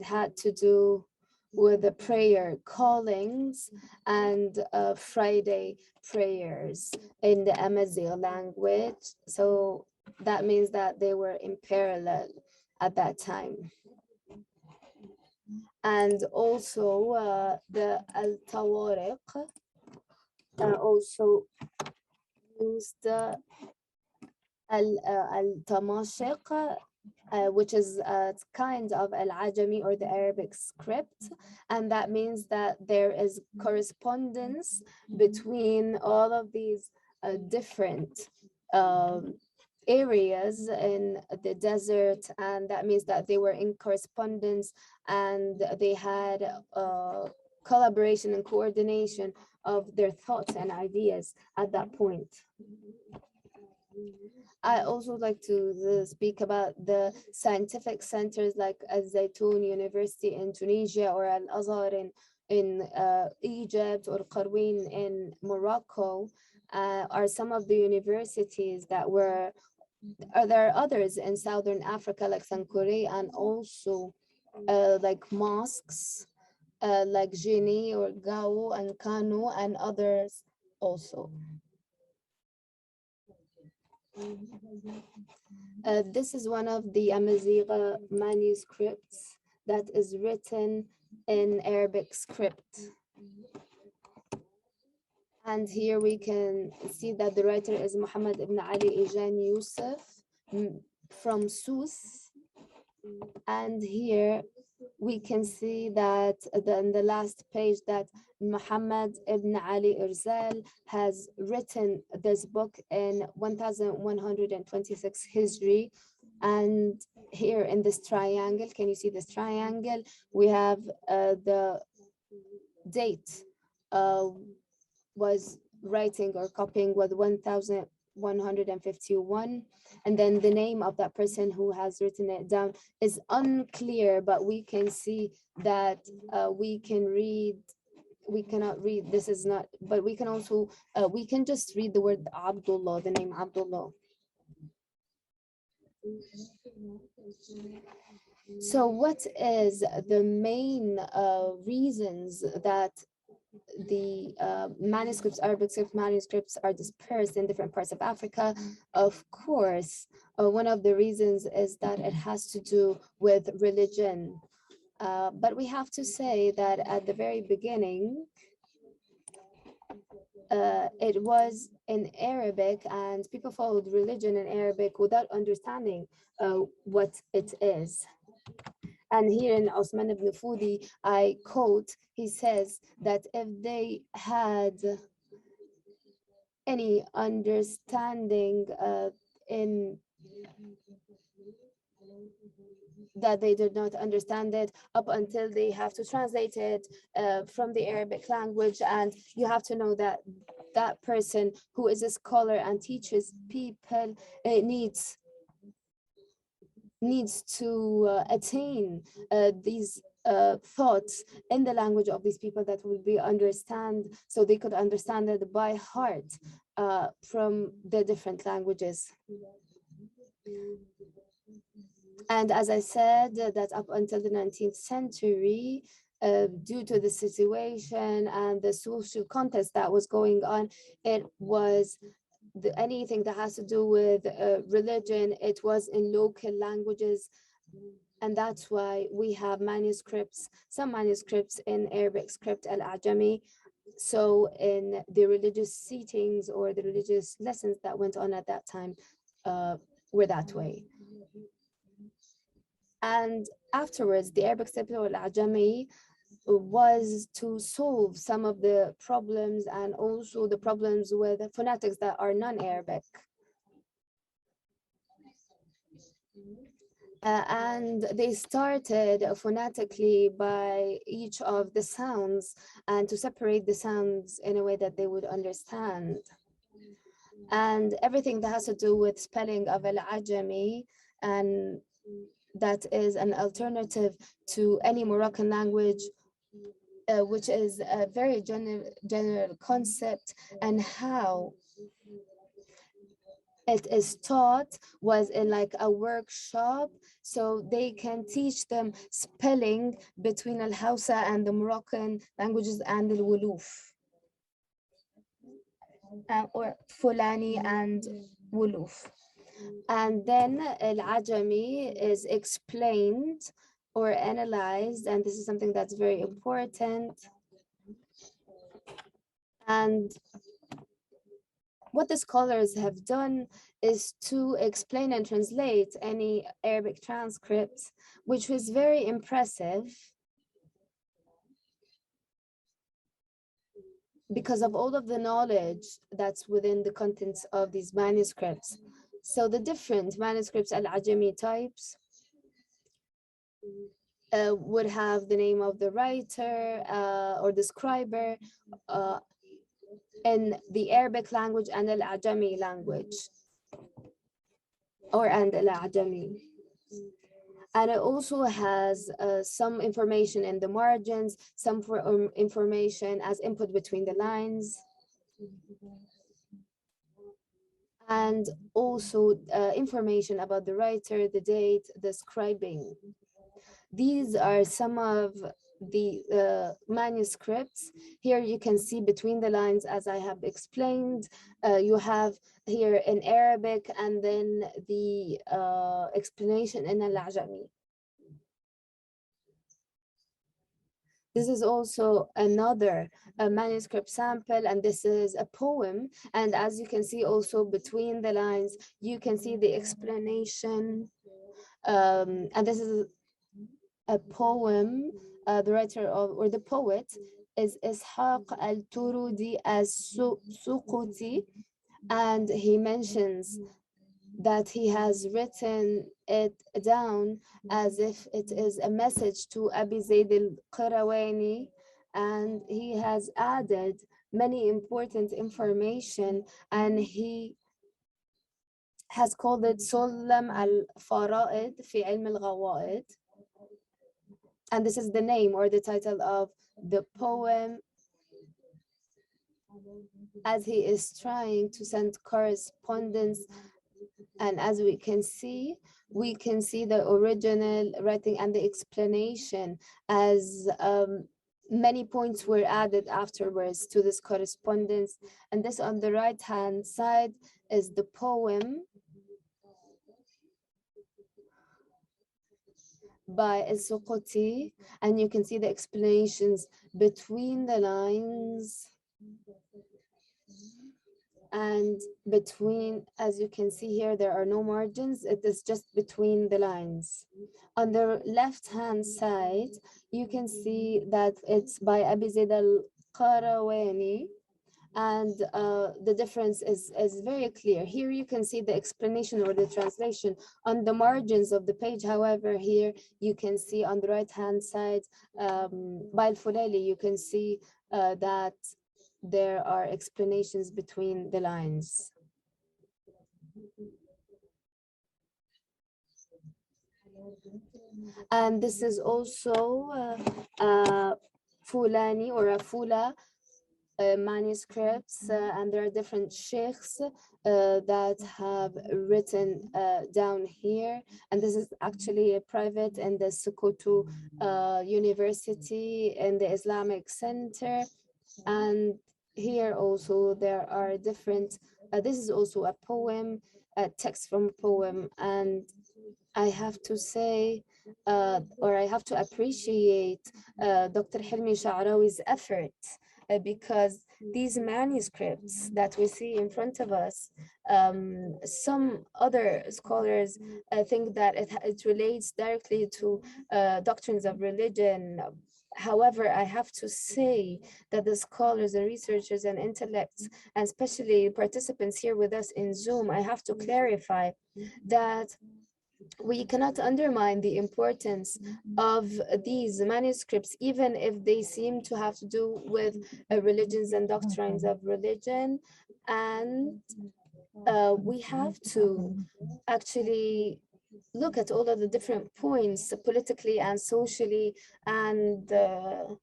had to do with the prayer callings and Friday prayers in the Amazigh language. So that means that they were in parallel at that time. And also the al-Tawariq also used al-Tamashiq, which is a kind of al-Ajami or the Arabic script. And that means that there is correspondence between all of these different areas in the desert, and that means that they were in correspondence and they had collaboration and coordination of their thoughts and ideas at that point. I also like to speak about the scientific centers like Al-Zaytun University in Tunisia, or Al-Azhar in Egypt, or Qarwin in Morocco, are some of the universities that were. There are others in Southern Africa like Sankore, and also like mosques like Jini or Gao and Kano and others also. This is one of the Amazigh manuscripts that is written in Arabic script. And here we can see that the writer is Muhammad ibn Ali Ijan Yusuf from Sus. And here we can see that in the last page that Muhammad ibn Ali Irzal has written this book in 1126 Hijri. And here in this triangle, can you see this triangle? We have the date was writing or copying with 1151, and then the name of that person who has written it down is unclear, but we can see that we cannot read, this is not, but we can also we can just read the word Abdullah, the name Abdullah. So what is the main reasons that the manuscripts, Arabic script manuscripts, are dispersed in different parts of Africa? Of course, one of the reasons is that it has to do with religion. But we have to say that at the very beginning, it was in Arabic, and people followed religion in Arabic without understanding what it is. And here in Osman ibn Fudi, I quote, he says that if they had any understanding in that they did not understand it up until they have to translate it from the Arabic language. And you have to know that that person who is a scholar and teaches people needs to attain these thoughts in the language of these people that will be understand, so they could understand it by heart from the different languages. And as I said, that up until the 19th century, due to the situation and the social context that was going on, it was anything that has to do with religion, it was in local languages. And that's why we have manuscripts, some manuscripts in Arabic script, al-Ajami. So in the religious seatings or the religious lessons that went on at that time were that way. And afterwards, the Arabic script or al-Ajami was to solve some of the problems, and also the problems with phonetics that are non-Arabic. And they started phonetically by each of the sounds and to separate the sounds in a way that they would understand. And everything that has to do with spelling of al-Ajami, and that is an alternative to any Moroccan language, which is a very general concept, and how it is taught was in like a workshop, so they can teach them spelling between al-Hausa and the Moroccan languages and al-Wuluf, or Fulani and Wuluf. And then al-Ajami is explained or analyzed, and this is something that's very important. And what the scholars have done is to explain and translate any Arabic transcripts, which was very impressive because of all of the knowledge that's within the contents of these manuscripts. So the different manuscripts, al-Ajami types, would have the name of the writer or the scriber in the Arabic language and al-Ajami language, and al-Ajami. And it also has some information in the margins, some information as input between the lines, and also information about the writer, the date, the scribing. These are some of the manuscripts. Here you can see between the lines, as I have explained. You have here in Arabic, and then the explanation in al-Ajami. This is also another manuscript sample, and this is a poem. And as you can see also between the lines, you can see the explanation. And this is a poem. The writer of, or the poet, is Ishaq al-Turudi as-Suquti, and he mentions that he has written it down as if it is a message to Abi Zayd al-Qayrawani, and he has added many important information, and he has called it Sulam al-Fara'id fi ilm al-Ghawa'id. And this is the name or the title of the poem, as he is trying to send correspondence. And as we can see the original writing and the explanation, as many points were added afterwards to this correspondence. And this on the right hand side is the poem by al-Suquti, and you can see the explanations between the lines, and between, as you can see here, there are no margins. It is just between the lines. On the left hand side, you can see that it's by Abi Zayd al-Qayrawani, and the difference is very clear. Here you can see the explanation or the translation on the margins of the page. However, here you can see on the right hand side by al-Fulali, you can see that there are explanations between the lines. And this is also Fulani or a Fula manuscripts, and there are different sheikhs that have written down here. And this is actually a private in the Sokoto University in the Islamic Center. And here also there are different, this is also a poem, a text from a poem. And I have to say, or I have to appreciate Dr. Helmi Sharawy's effort, because these manuscripts that we see in front of us, some other scholars think that it relates directly to doctrines of religion. However, I have to say that the scholars and researchers and intellects, and especially participants here with us in Zoom, I have to clarify that we cannot undermine the importance of these manuscripts, even if they seem to have to do with religions and doctrines of religion. And we have to actually look at all of the different points politically and socially and that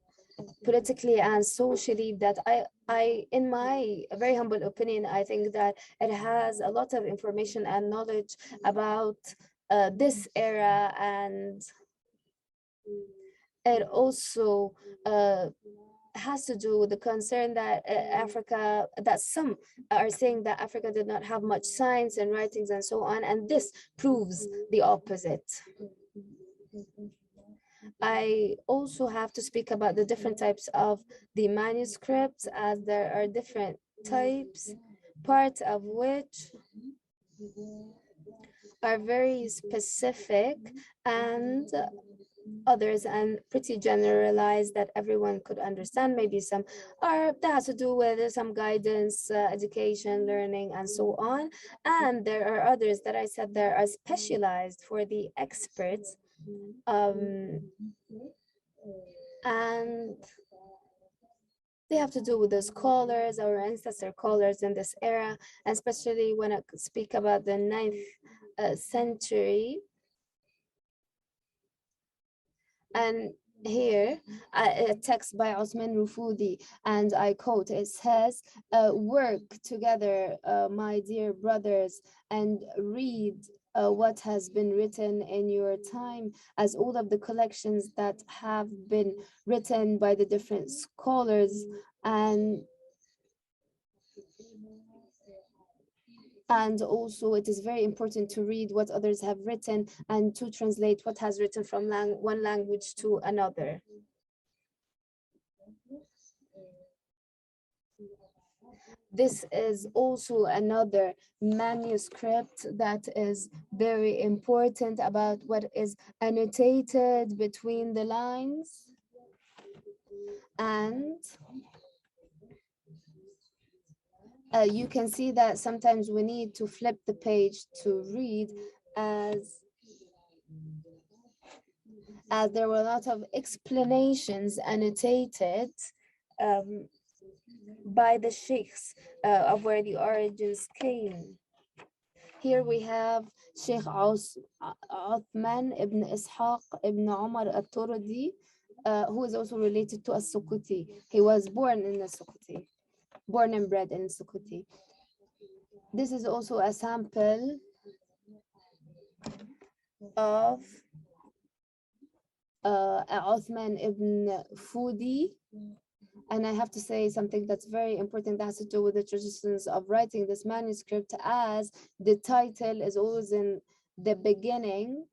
in my very humble opinion, I think that it has a lot of information and knowledge about this era, and it also has to do with the concern that that some are saying that Africa did not have much science and writings and so on, and this proves the opposite. I also have to speak about the different types of the manuscripts, as there are different types, part of which are very specific and others and pretty generalized that everyone could understand. Maybe some are that has to do with some guidance, education, learning, and so on. And there are others that I said there are specialized for the experts. And they have to do with the scholars, our ancestor scholars in this era, especially when I speak about the 9th century. And here, a text by Osman Rufudi, and I quote, it says, work together, my dear brothers, and read what has been written in your time, as all of the collections that have been written by the different scholars, and also it is very important to read what others have written and to translate what has written from one language to another. This is also another manuscript that is very important about what is annotated between the lines. And you can see that sometimes we need to flip the page to read, as there were a lot of explanations annotated by the sheikhs of where the origins came. Here we have Sheikh Uthman ibn Ishaq ibn Umar al-Turdi, who is also related to al-Sukuti. He was born in al-Sukuti, born and bred in Sukuti. This is also a sample of Uthman ibn Fudi. And I have to say something that's very important that has to do with the traditions of writing this manuscript, as the title is always in the beginning.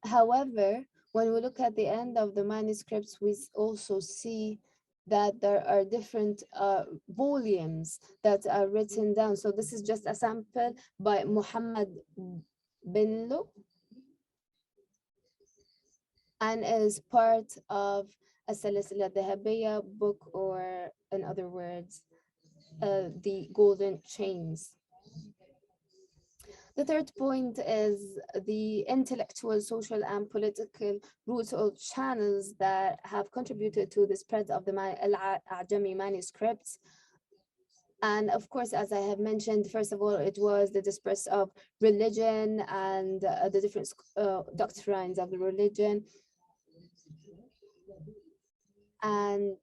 However, when we look at the end of the manuscripts, we also see that there are different volumes that are written down. So this is just a sample by Muhammad Binlo, and is part of a Salasila Dahabiya book, or in other words, the golden chains. The third point is the intellectual, social, and political routes or channels that have contributed to the spread of the al-Ajami manuscripts. And of course, as I have mentioned, first of all, it was the disperse of religion and the different doctrines of the religion. And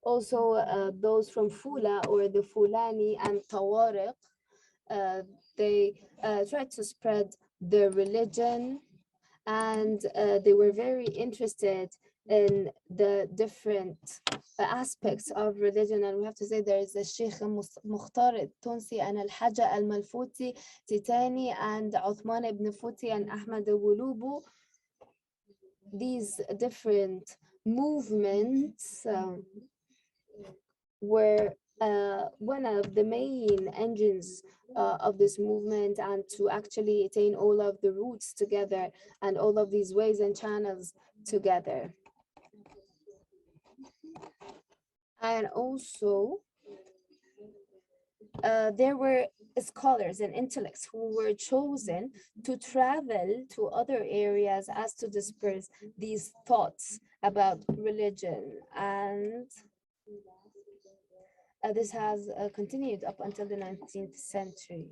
also those from Fula or the Fulani and Tawariq, they tried to spread their religion, and they were very interested in the different aspects of religion. And we have to say there is a Sheikh Mukhtar al-Tunsi and al-Hajj al-Malfuti Titani and Uthman ibn Futi and Ahmad al-Wulubu. These different movements were one of the main engines of this movement, and to actually attain all of the roots together and all of these ways and channels together. And also there were scholars and intellects who were chosen to travel to other areas as to disperse these thoughts about religion. And this has continued up until the 19th century.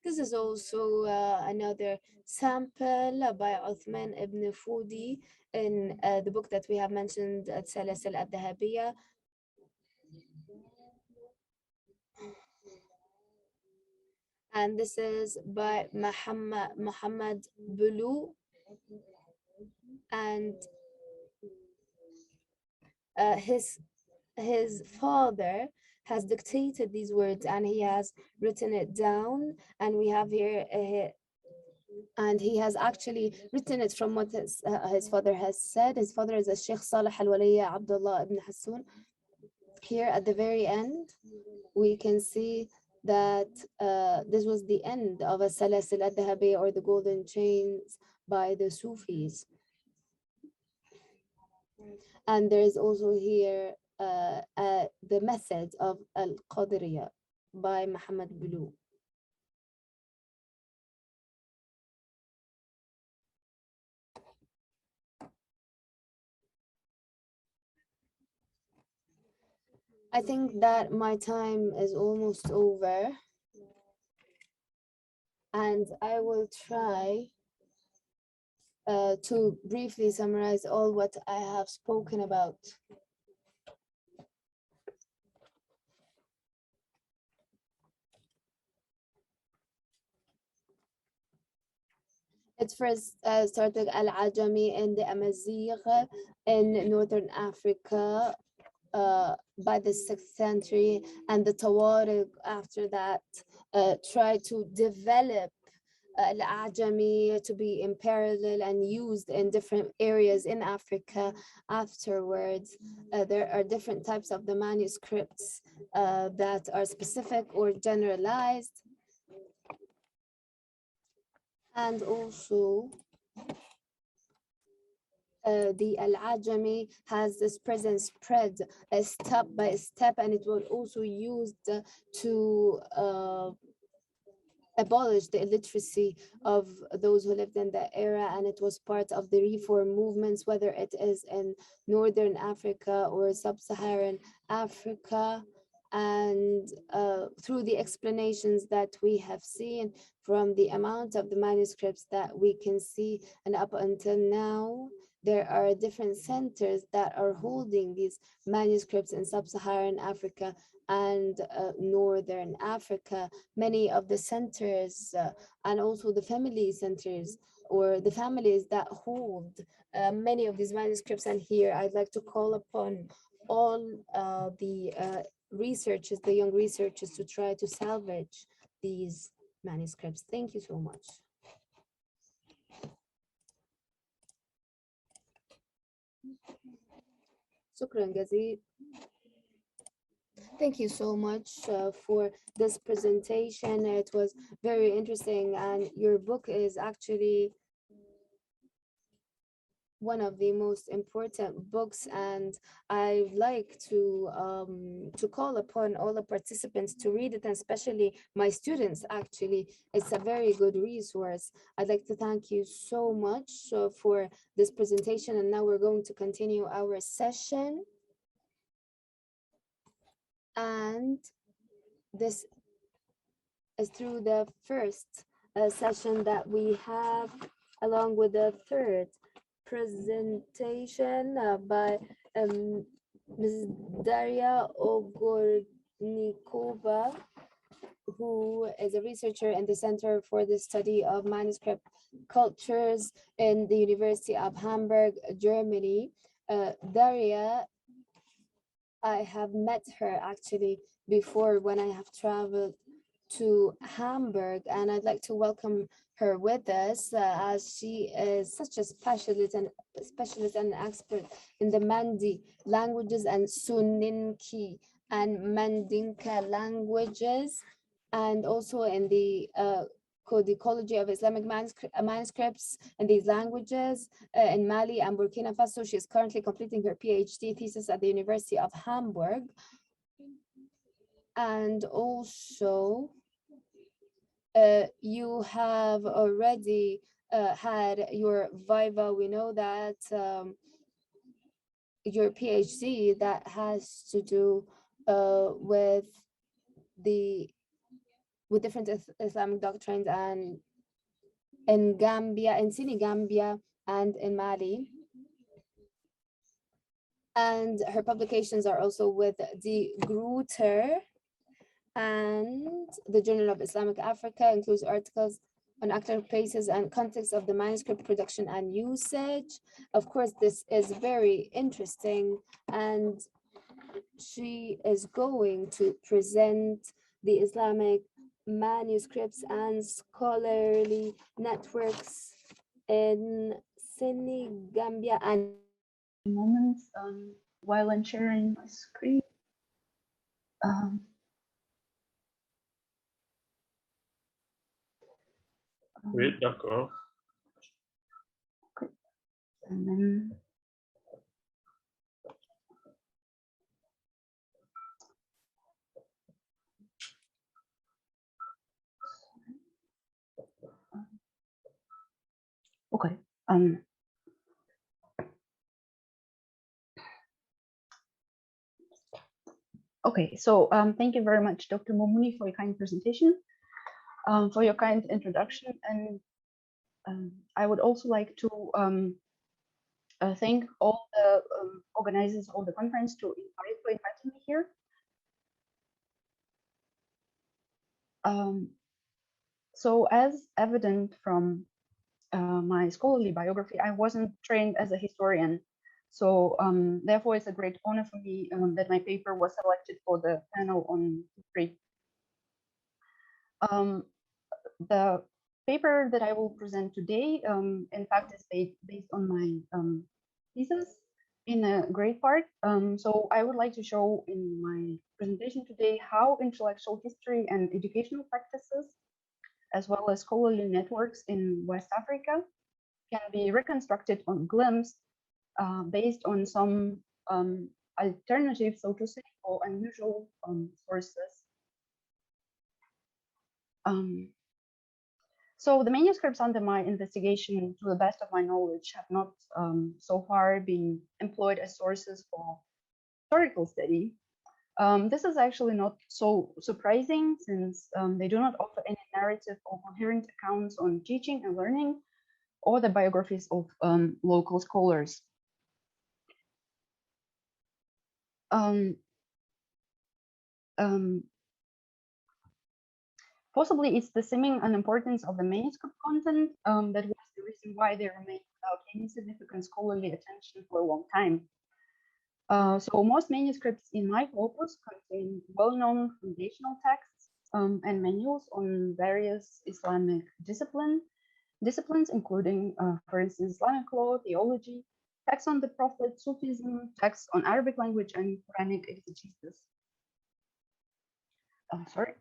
This is also another sample by Uthman ibn Fudi in the book that we have mentioned, Salasil al-Dhahabiyya. And this is by Muhammad Bulu, and his father has dictated these words and he has written it down, and we have here and he has actually written it from what his father has said. His father is a Sheikh Salih al-Waliya Abdullah ibn Hassan. Here at the very end we can see that this was the end of a Salasil al-Dhahabiyya, or the golden chains, by the Sufis. And there is also here the method of al-Qadiriyya by Muhammad Bulu. I think that my time is almost over, and I will try to briefly summarize all what I have spoken about. It first started al-Ajami and the Amazigh in Northern Africa by the 6th century, and the Tawarig after that tried to develop al-Ajami to be in parallel and used in different areas in Africa. Afterwards, there are different types of the manuscripts that are specific or generalized. And also the al-Ajami has this present spread step by step, and it was also used to abolish the illiteracy of those who lived in that era, and it was part of the reform movements, whether it is in Northern Africa or Sub-Saharan Africa. And through the explanations that we have seen from the amount of the manuscripts that we can see, and up until now, there are different centers that are holding these manuscripts in Sub-Saharan Africa and Northern Africa. Many of the centers and also the family centers, or the families that hold many of these manuscripts. And here I'd like to call upon all the researchers, the young researchers, to try to salvage these manuscripts. Thank you so much. Shukran Gazir. Thank you so much for this presentation. It was very interesting, and your book is actually one of the most important books, and I'd like to call upon all the participants to read it, and especially my students. Actually, it's a very good resource. I'd like to thank you so much for this presentation, and now we're going to continue our session. And this is through the first session that we have, along with the third presentation by Ms. Darya Ogorodnikova, who is a researcher in the Center for the Study of Manuscript Cultures in the University of Hamburg, Germany. Darya, I have met her actually before when I have traveled to Hamburg, and I'd like to welcome her with us as she is such a specialist and expert in the Mandi languages and Soninke and Mandinka languages, and also in the codicology of Islamic manuscripts in these languages in Mali and Burkina Faso. She is currently completing her PhD thesis at the University of Hamburg. And also, you have already had your Viva. We know that your PhD that has to do with different Islamic doctrines and in Gambia, in Senegambia, and in Mali. And her publications are also with the Grutter and the Journal of Islamic Africa, includes articles on actual places and context of the manuscript production and usage. Of course, this is very interesting, and she is going to present the Islamic manuscripts and scholarly networks in Senegambia and moments while I'm sharing my screen. Oui, d'accord. Okay. And then okay. Okay, so thank you very much, Dr. Moumouni, for your kind presentation, for your kind introduction, and I would also like to thank all the organizers of the conference for inviting me here. So as evident from my scholarly biography, I wasn't trained as a historian. So therefore, it's a great honor for me that my paper was selected for the panel on history. The paper that I will present today, in fact, is based on my thesis in a great part. So I would like to show in my presentation today how intellectual history and educational practices, as well as scholarly networks in West Africa, can be reconstructed on glimpse based on some alternative, so to say, or unusual sources. So the manuscripts under my investigation, to the best of my knowledge, have not so far been employed as sources for historical study. This is actually not so surprising, since they do not offer any narrative or coherent accounts on teaching and learning, or the biographies of local scholars. Possibly it's the seeming unimportance of the manuscript content that was the reason why they remained without any significant scholarly attention for a long time. So most manuscripts in my corpus contain well-known foundational texts and manuals on various Islamic disciplines, including, for instance, Islamic law, theology, texts on the Prophet, Sufism, texts on Arabic language, and Quranic exegesis. Sorry.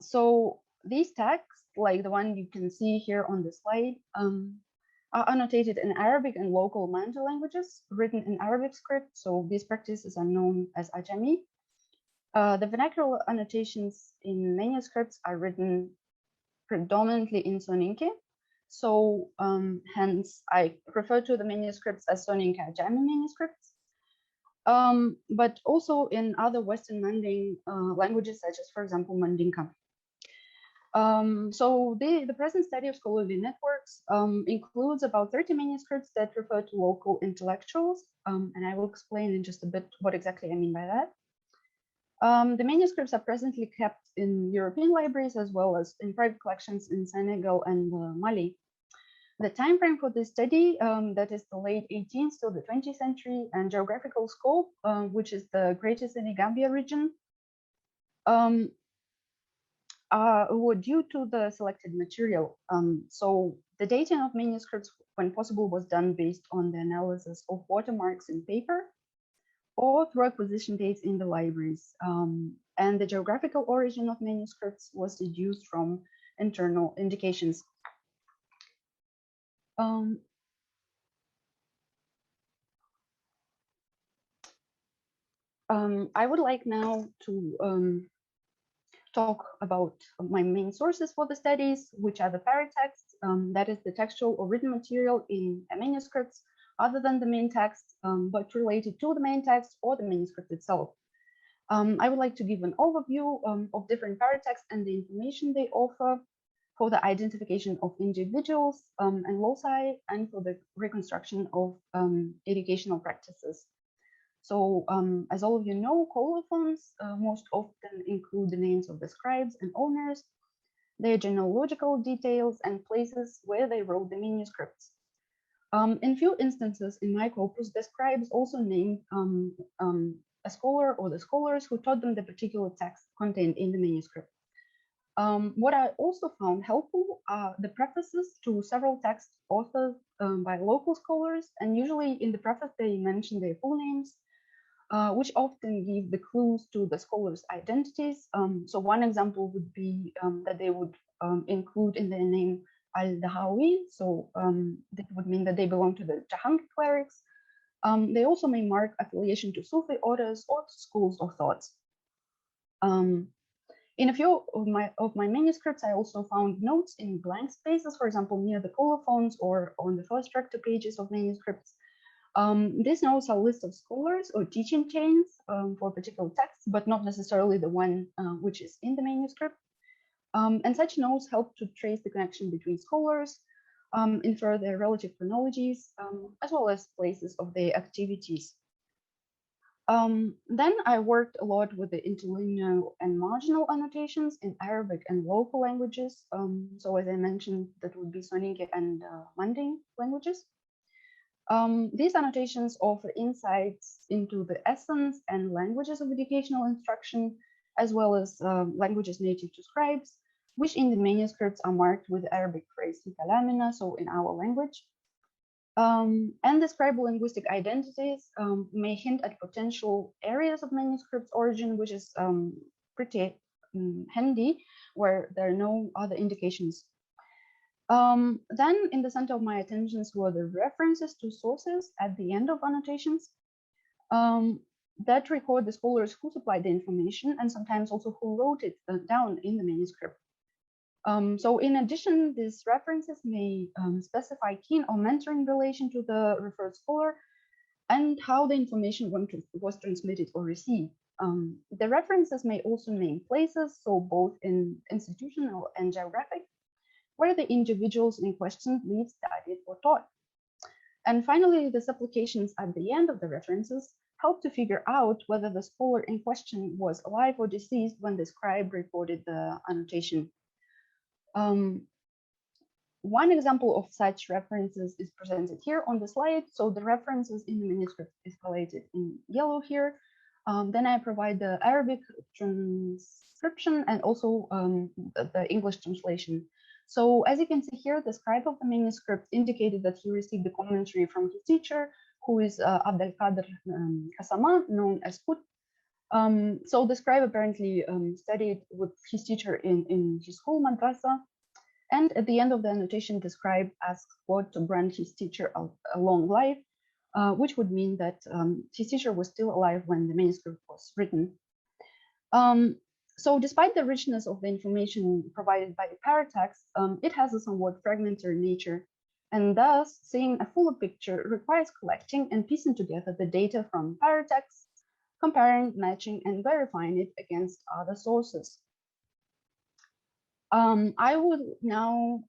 So these texts, like the one you can see here on the slide, are annotated in Arabic and local Mandarin languages, written in Arabic script. So these practices are known as Ajami. The vernacular annotations in manuscripts are written predominantly in Soninke. So hence I refer to the manuscripts as Soninke Ajami manuscripts. But also in other Western Manding languages, such as, for example, Mandinka. So the present study of scholarly networks includes about 30 manuscripts that refer to local intellectuals, and I will explain in just a bit what exactly I mean by that. The manuscripts are presently kept in European libraries as well as in private collections in Senegal and Mali. The time frame for this study, that is the late 18th to the 20th century, and geographical scope, which is the Greater Senegambia region, were due to the selected material. So the dating of manuscripts, when possible, was done based on the analysis of watermarks in paper or through acquisition dates in the libraries. and the geographical origin of manuscripts was deduced from internal indications. I would like now to talk about my main sources for the studies, which are the paratexts, that is the textual or written material in manuscripts other than the main text, but related to the main text or the manuscript itself. I would like to give an overview of different paratexts and the information they offer for the identification of individuals and loci, and for the reconstruction of educational practices. So as all of you know, colophons most often include the names of the scribes and owners, their genealogical details, and places where they wrote the manuscripts. In few instances in my corpus, the scribes also name a scholar or the scholars who taught them the particular text contained in the manuscript. What I also found helpful are the prefaces to several texts authored by local scholars, and usually in the preface they mention their full names, which often give the clues to the scholars' identities. So one example would be that they would include in their name al-Dahawi, so that would mean that they belong to the Jahangir clerics. They also may mark affiliation to Sufi orders or to schools of thought. In a few of my manuscripts, I also found notes in blank spaces, for example, near the colophons or on the first recto pages of manuscripts. These notes are lists of scholars or teaching chains for particular texts, but not necessarily the one which is in the manuscript. And such notes help to trace the connection between scholars, infer their relative chronologies, as well as places of their activities. Then I worked a lot with the interlinear and marginal annotations in Arabic and local languages. So as I mentioned, that would be Seyni and Manding languages. These annotations offer insights into the essence and languages of educational instruction, as well as languages native to scribes, which in the manuscripts are marked with Arabic phrase kalamina, so in our language. And the scribal linguistic identities may hint at potential areas of manuscript's origin, which is pretty handy, where there are no other indications. Then in the center of my attentions were the references to sources at the end of annotations that record the scholars who supplied the information and sometimes also who wrote it down in the manuscript. So in addition, these references may specify kin or mentoring relation to the referred scholar and how the information was transmitted or received. The references may also name places, so both in institutional and geographic, where the individuals in question lived, studied, or taught. And finally, the supplications at the end of the references help to figure out whether the scholar in question was alive or deceased when the scribe recorded the annotation. One example of such references is presented here on the slide. So the references in the manuscript is highlighted in yellow here. Then I provide the Arabic transcription and also the English translation. So as you can see here, the scribe of the manuscript indicated that he received the commentary from his teacher, who is Abdul Qadir Kasama, known as Qut. So the scribe apparently studied with his teacher in his school, madrasa. And at the end of the annotation, the scribe asks God to grant his teacher a long life, which would mean that his teacher was still alive when the manuscript was written. So despite the richness of the information provided by the paratext, it has a somewhat fragmentary nature. And thus, seeing a fuller picture requires collecting and piecing together the data from paratexts, comparing, matching, and verifying it against other sources. I would now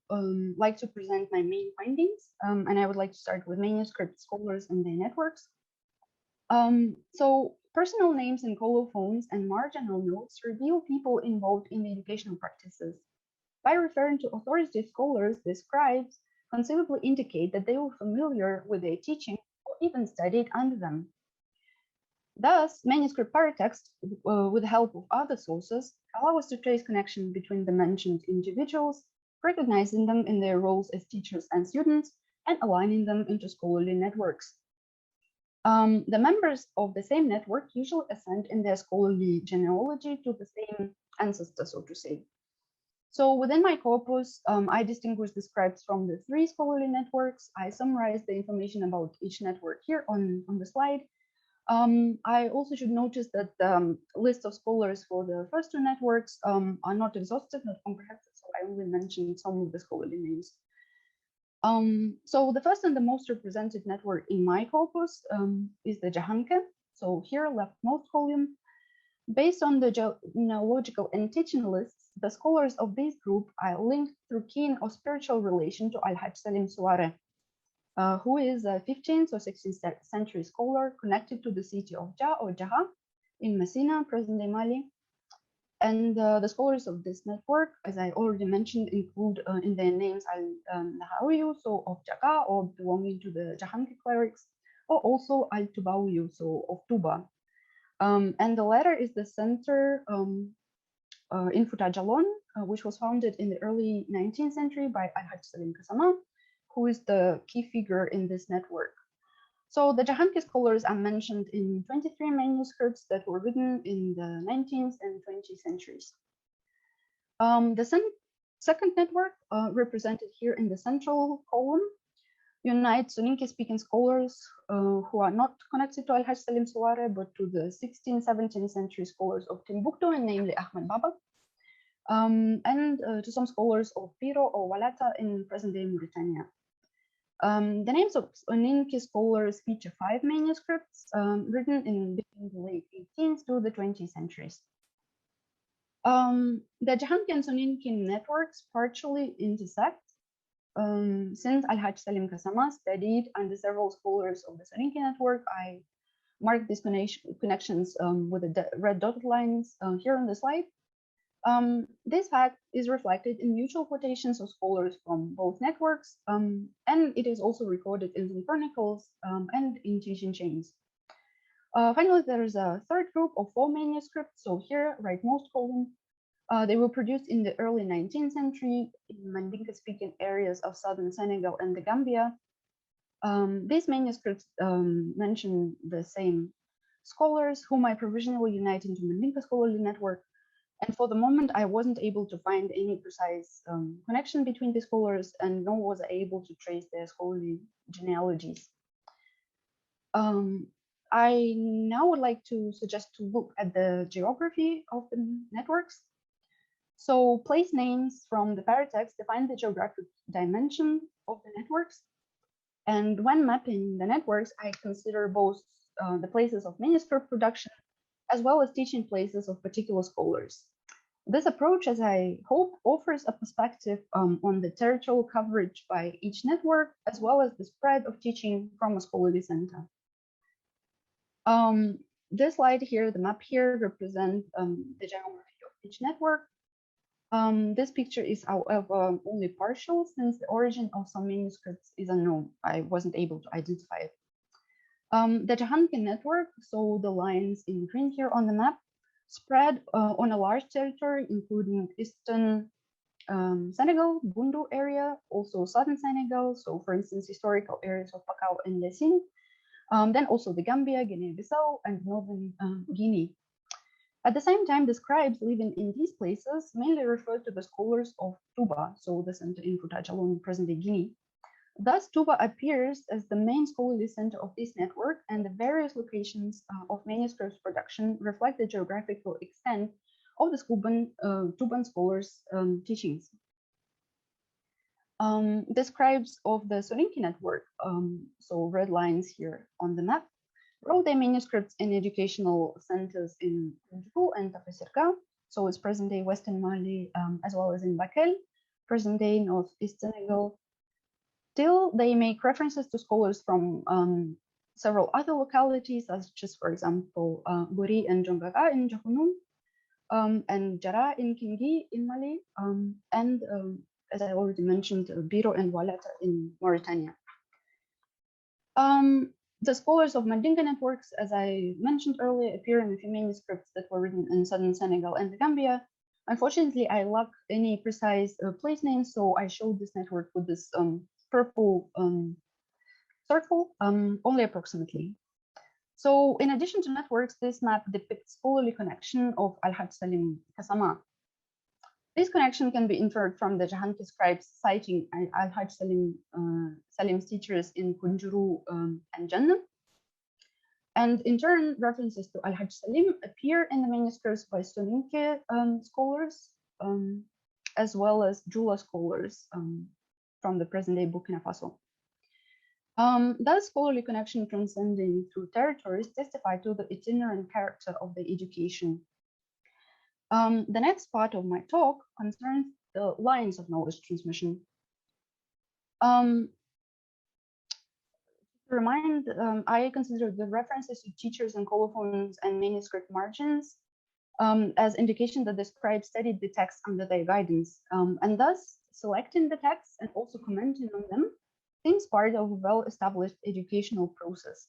like to present my main findings, and I would like to start with manuscript scholars and their networks. So personal names in colophons and marginal notes reveal people involved in the educational practices. By referring to authoritative scholars, the scribes conceivably indicate that they were familiar with their teaching or even studied under them. Thus, manuscript paratexts, with the help of other sources, allow us to trace connection between the mentioned individuals, recognizing them in their roles as teachers and students, and aligning them into scholarly networks. The members of the same network usually ascend in their scholarly genealogy to the same ancestor, so to say. So within my corpus, I distinguish the scribes from the 3 scholarly networks. I summarize the information about each network here on the slide. I also should notice that the list of scholars for the first 2 networks are not exhaustive, not comprehensive, so I only mentioned some of the scholarly names. So the first and the most represented network in my corpus is the Jahanke. So here, leftmost column. Based on the genealogical and teaching lists, the scholars of this group are linked through kin or spiritual relation to Al-Hajj Salim Suare, who is a 15th or 16th century scholar connected to the city of Jah or Jaha in Messina, present-day Mali. And the scholars of this network, as I already mentioned, include in their names al-Nahawiyu, so of Jaga or belonging to the Jahanke clerics, or also al-Tubawiyu, so of Tuba. And the latter is the center in Futajalon, which was founded in the early 19th century by Al-Hajj Salim Kasama, who is the key figure in this network. So the Jahanke scholars are mentioned in 23 manuscripts that were written in the 19th and 20th centuries. The second network, represented here in the central column, unites Soninke-speaking scholars who are not connected to Al-Hajj Salim Suare, but to the 16th, 17th century scholars of Timbuktu, and namely Ahmed Baba, and to some scholars of Piro or Walata in present-day Mauritania. The names of Soninke scholars feature 5 manuscripts written in between the late 18th to the 20th centuries. The Jahanke and Soninke networks partially intersect. Since Al-Hajj Salim Kasama studied under several scholars of the Soninke network, I marked these connections with the red dotted lines here on the slide. This fact is reflected in mutual quotations of scholars from both networks, and it is also recorded in the chronicles and in teaching chains. Finally, there is a third group of 4 manuscripts. So here, rightmost column, they were produced in the early 19th century in Mandinka-speaking areas of southern Senegal and the Gambia. These manuscripts mention the same scholars whom I provisionally unite into Mandinka scholarly network. And for the moment, I wasn't able to find any precise connection between the scholars, and nor was I able to trace their scholarly genealogies. I now would like to suggest to look at the geography of the networks. So place names from the paratexts define the geographic dimension of the networks. And when mapping the networks, I consider both the places of manuscript production as well as teaching places of particular scholars. This approach, as I hope, offers a perspective on the territorial coverage by each network, as well as the spread of teaching from a scholarly center. This slide here, the map here, represents the geography of each network. This picture is, however, only partial, since the origin of some manuscripts is unknown. I wasn't able to identify it. The Jahanke network, so the lines in green here on the map, spread on a large territory, including eastern Senegal, Bundu area, also southern Senegal, so for instance, historical areas of Pakao and Yassine, then also the Gambia, Guinea-Bissau, and northern Guinea. At the same time, the scribes living in these places mainly refer to the scholars of Tuba, so the center in Futajalon, present-day Guinea. Thus, Tuba appears as the main scholarly center of this network, and the various locations of manuscripts production reflect the geographical extent of the Tuban scholars' teachings. The scribes of the Soninke network, so red lines here on the map, wrote their manuscripts in educational centers in Ndjou and Tafesirka, so it's present-day Western Mali, as well as in Bakel, present-day Northeast Senegal. Still, they make references to scholars from several other localities, such as, for example, Buri and Jongaga in Jahunum, and Jara in Kingi in Mali, and as I already mentioned, Biro and Walata in Mauritania. The scholars of Mandinka networks, as I mentioned earlier, appear in a few manuscripts that were written in southern Senegal and the Gambia. Unfortunately, I lack any precise place names, so I showed this network with this purple circle, only approximately. So in addition to networks, this map depicts scholarly connection of al-Hajj Salim Kasama. This connection can be inferred from the Jahanki scribes citing al-Hajj Salim's teachers in Kunjuru and Jannah. And in turn, references to al-Hajj Salim appear in the manuscripts by Soninke scholars, as well as Jula scholars from the present-day Burkina Faso. That scholarly connection transcending through territories testify to the itinerant character of the education. The next part of my talk concerns the lines of knowledge transmission. To remind, I consider the references to teachers and colophons and manuscript margins as indication that the scribes studied the text under their guidance, and thus selecting the texts and also commenting on them seems part of a well-established educational process.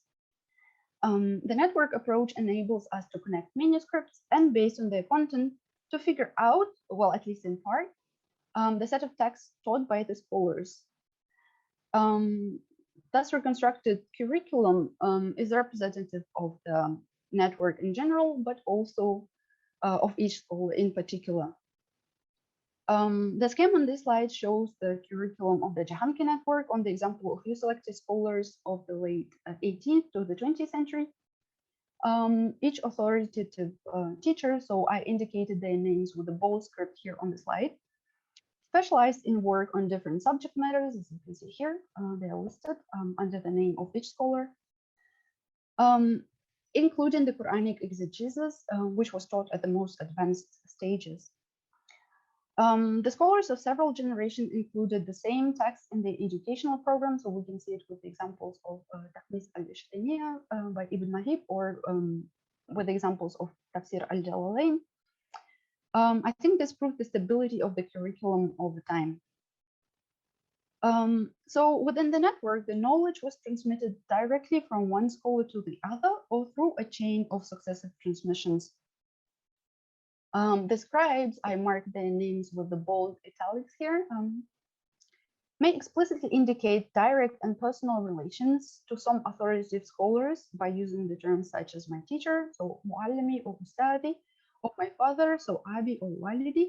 The network approach enables us to connect manuscripts and based on their content to figure out, well, at least in part, the set of texts taught by the scholars. Thus reconstructed curriculum is representative of the network in general, but also of each school in particular. The scheme on this slide shows the curriculum of the Jahanki network on the example of few selected scholars of the late 18th to the 20th century. Each authoritative teacher, so I indicated their names with a bold script here on the slide, specialized in work on different subject matters, as you can see here. They are listed under the name of each scholar, including the Quranic exegesis, which was taught at the most advanced stages. The scholars of several generations included the same text in the educational program, so we can see it with examples of Taqmis al-Ishtaniya by Ibn Mahib, or with examples of Tafsir al-Jalalain. I think this proved the stability of the curriculum over time. So within the network, the knowledge was transmitted directly from one scholar to the other or through a chain of successive transmissions. The scribes, I marked their names with the bold italics here, may explicitly indicate direct and personal relations to some authoritative scholars by using the terms such as my teacher, so muallimi or ustadi, of my father, so abi or walidi,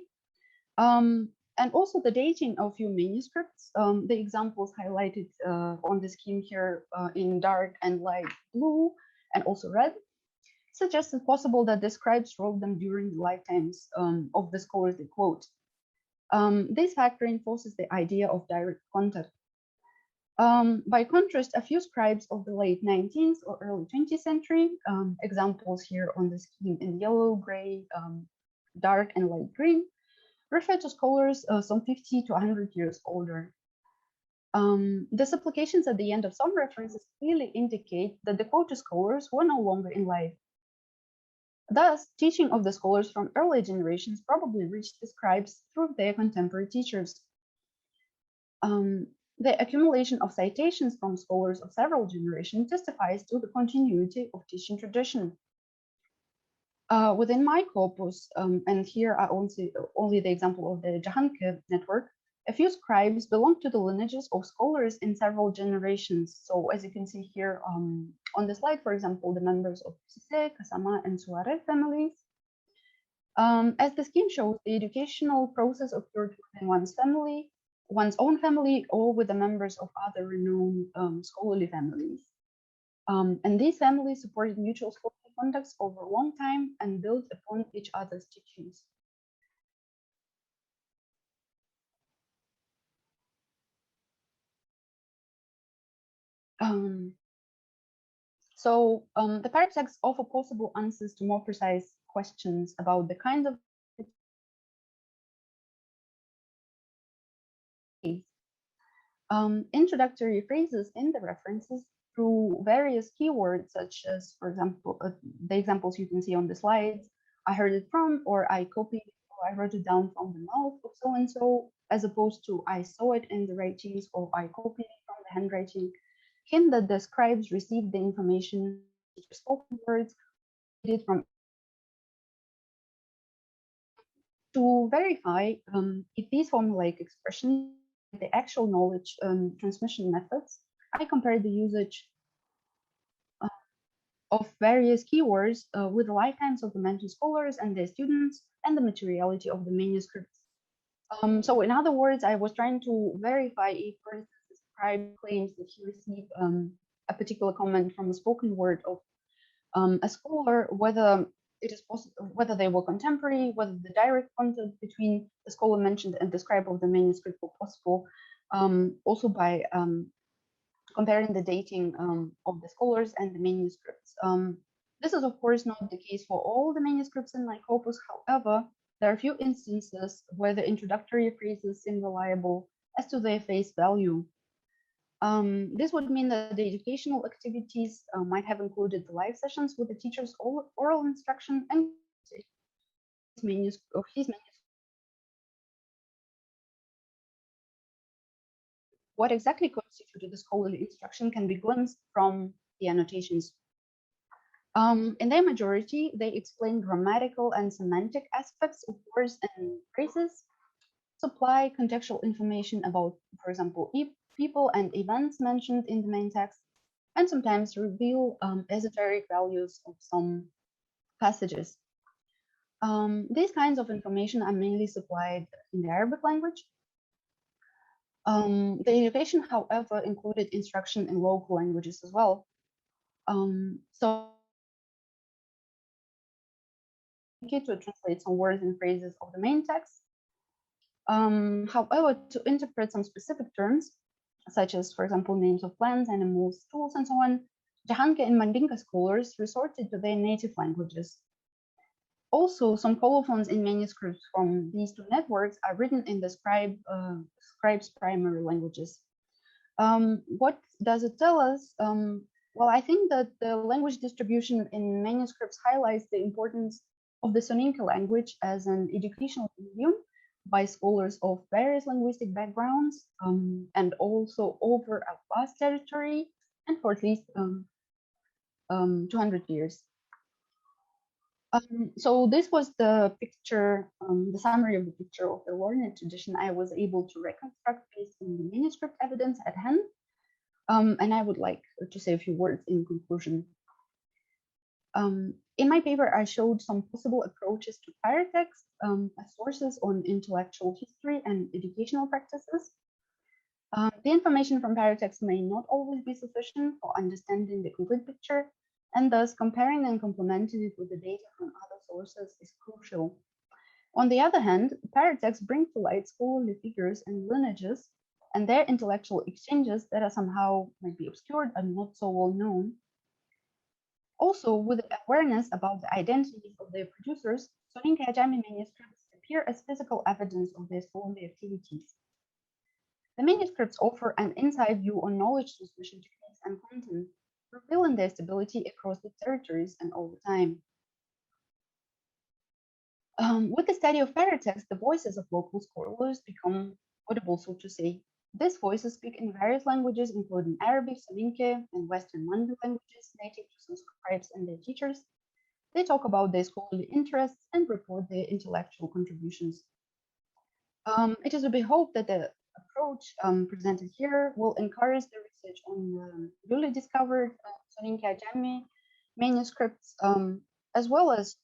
and also the dating of few manuscripts. The examples highlighted on the scheme here in dark and light blue and also red suggests it possible that the scribes wrote them during the lifetimes of the scholars they quote. This fact reinforces the idea of direct contact. By contrast, a few scribes of the late 19th or early 20th century, examples here on the scheme in yellow, gray, dark, and light green, refer to scholars some 50 to 100 years older. The supplications at the end of some references clearly indicate that the quoted scholars were no longer in life. Thus, teaching of the scholars from early generations probably reached the scribes through their contemporary teachers. The accumulation of citations from scholars of several generations testifies to the continuity of teaching tradition. Within my corpus, and here I only the example of the Jahanki network, a few scribes belong to the lineages of scholars in several generations. So as you can see here on the slide, for example, the members of Sise, Kasama, and Suarez families. As the scheme shows, the educational process occurred within one's own family, or with the members of other renowned scholarly families. And these families supported mutual scholarly contacts over a long time and built upon each other's teachings. The paratexts offer possible answers to more precise questions about the kind of introductory phrases in the references through various keywords, such as, for example, the examples you can see on the slides. I heard it from, or I copied, or I wrote it down from the mouth of so-and-so, as opposed to I saw it in the writings, or I copied it from the handwriting, hint that the scribes received the information, spoken words, from to verify if these formulaic expressions the actual knowledge transmission methods. I compared the usage of various keywords with the lifetimes of the mentioned scholars and their students and the materiality of the manuscripts. So in other words, I was trying to verify if, for instance, the scribe claims that he received a particular comment from a spoken word of a scholar, whether it is possible, whether they were contemporary, whether the direct contact between the scholar mentioned and the scribe of the manuscript were possible, also by comparing the dating of the scholars and the manuscripts. This is, of course, not the case for all the manuscripts in my corpus. However, there are a few instances where the introductory phrases seem reliable as to their face value. This would mean that the educational activities might have included the live sessions with the teacher's oral instruction and his manuscript. What exactly constituted the scholarly instruction can be glimpsed from the annotations. In their majority, they explain grammatical and semantic aspects of words and phrases, supply contextual information about, for example, people and events mentioned in the main text, and sometimes reveal esoteric values of some passages. These kinds of information are mainly supplied in the Arabic language. The education, however, included instruction in local languages as well. So to translate some words and phrases of the main text. However, to interpret some specific terms, such as, for example, names of plants, animals, tools, and so on, Jahanke and Mandinka scholars resorted to their native languages. Also, some colophons in manuscripts from these two networks are written in the scribe's primary languages. What does it tell us? Well, I think that the language distribution in manuscripts highlights the importance of the Soninke language as an educational medium by scholars of various linguistic backgrounds, and also over a vast territory and for at least 200 years. So this was the picture, the summary of the picture of the learned tradition I was able to reconstruct based on the manuscript evidence at hand. And I would like to say a few words in conclusion. In my paper, I showed some possible approaches to paratexts as sources on intellectual history and educational practices. The information from paratexts may not always be sufficient for understanding the complete picture, and thus comparing and complementing it with the data from other sources is crucial. On the other hand, paratexts bring to light scholarly figures and lineages and their intellectual exchanges that are somehow might be obscured and not so well known. Also, with the awareness about the identities of their producers, Al-Ajami manuscripts appear as physical evidence of their scholarly activities. The manuscripts offer an inside view on knowledge transmission techniques and content, revealing their stability across the territories and all the time. With the study of paratexts, the voices of local scholars become audible, so to say. These voices speak in various languages, including Arabic, Soninke, and Western Mandu languages native to some scribes and their teachers. They talk about their scholarly interests and report their intellectual contributions. It is to be hoped that the approach presented here will encourage the research on the newly discovered Soninke-Ajami manuscripts, as well as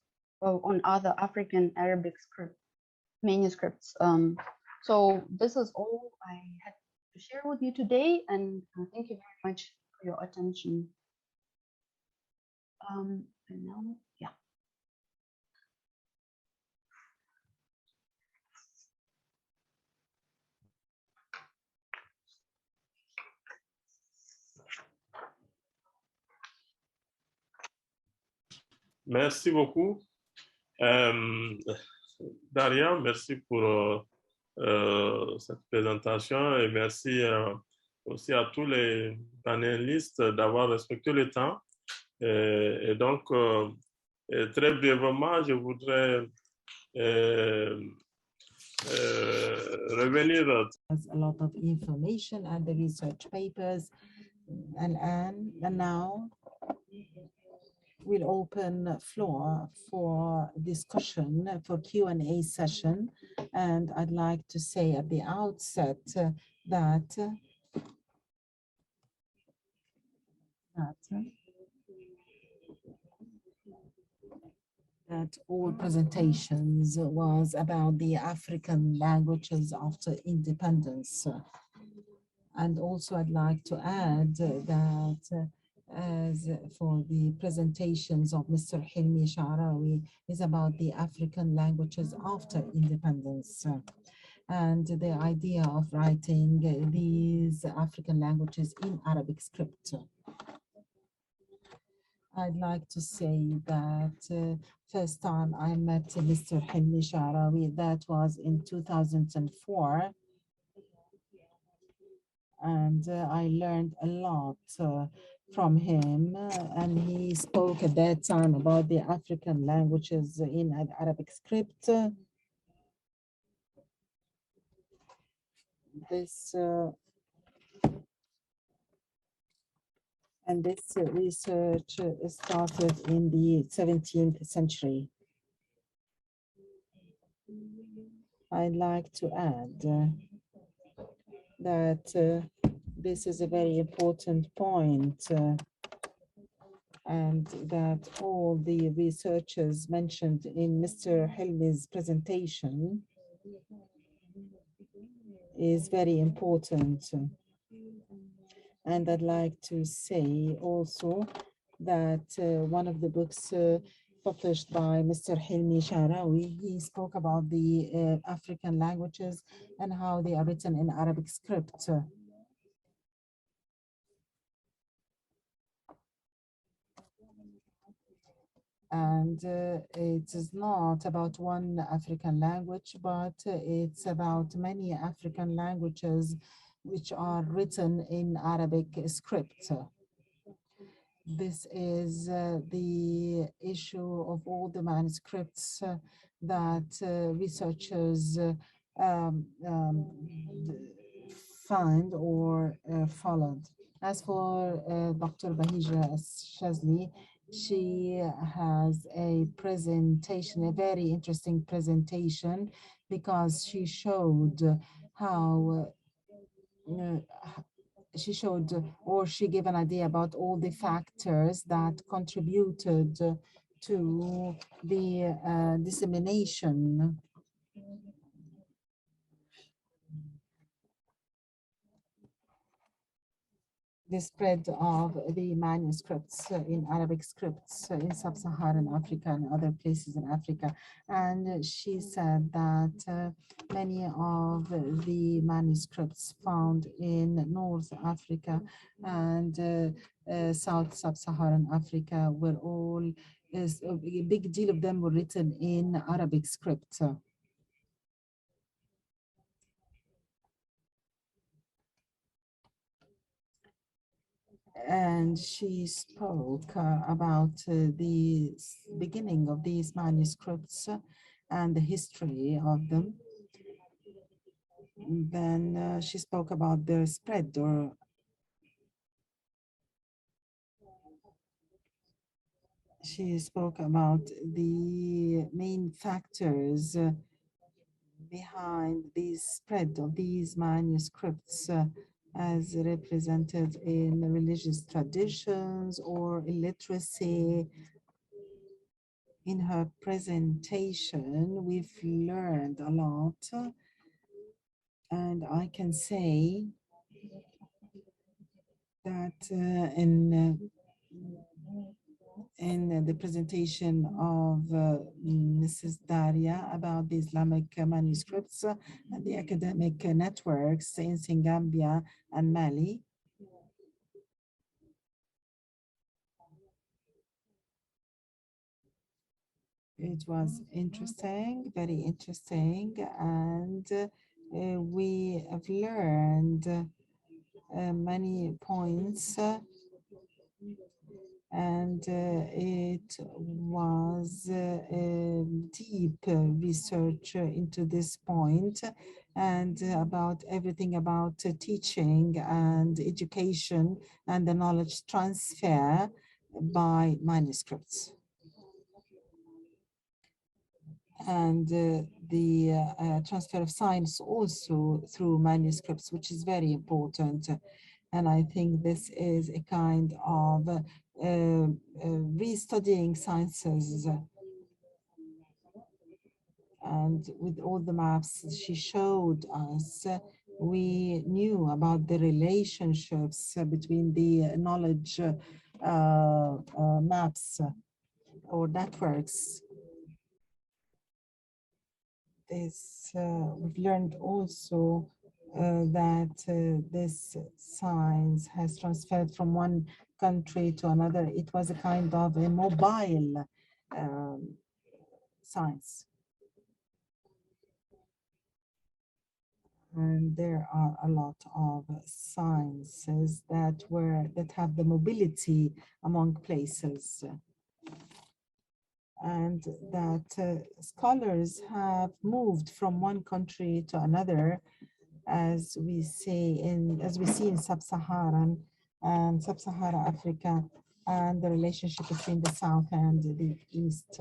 on other African Arabic script manuscripts. So this is all I had to share with you today, and thank you very much for your attention. And now, yeah. Merci beaucoup. Darya, merci pour cette présentation et merci aussi à tous les panélistes d'avoir respecté le temps. Et donc, très brièvement, je voudrais revenir. There's a lot of information and the research papers, and now we'll open the floor for discussion, for Q&A session. And I'd like to say at the outset that that all presentations was about the African languages after independence. And also I'd like to add that as for the presentations of Mr. Helmi Sharawy is about the African languages after independence. And the idea of writing these African languages in Arabic script. I'd like to say that first time I met Mr. Helmi Sharawy, that was in 2004. And I learned a lot from him. And he spoke at that time about the African languages in an Arabic script. This research started in the 17th century. I'd like to add that this is a very important point and that all the researchers mentioned in Mr. Helmi's presentation is very important. And I'd like to say also that one of the books published by Mr. Helmi Sharawy, he spoke about the African languages and how they are written in Arabic script. And it is not about one African language, but it's about many African languages which are written in Arabic script. This is the issue of all the manuscripts that researchers find or followed. As for Dr. Bahija Shazli, she has a presentation, a very interesting presentation, because she showed how she gave an idea about all the factors that contributed to the dissemination the spread of the manuscripts in Arabic scripts in Sub-Saharan Africa and other places in Africa. And she said that many of the manuscripts found in North Africa and South Sub-Saharan Africa were all, a big deal of them were written in Arabic script. And she spoke about the beginning of these manuscripts and the history of them. Then she spoke about their spread, or she spoke about the main factors behind the spread of these manuscripts as represented in religious traditions or illiteracy. In her presentation, we've learned a lot, and I can say that in the presentation of Mrs. Darya about the Islamic manuscripts and the academic networks in Senegambia and Mali. It was interesting, very interesting, and we have learned many points, and it was deep research into this point and about everything about teaching and education and the knowledge transfer by manuscripts. And the transfer of science also through manuscripts, which is very important. And I think this is a kind of restudying sciences And with all the maps she showed us, we knew about the relationships between the knowledge maps or networks. We've learned also that this science has transferred from one country to another. It was a kind of a mobile science. And there are a lot of sciences that have the mobility among places, and that scholars have moved from one country to another, as we see in Sub-Saharan and Sub-Saharan Africa, and the relationship between the South and the East,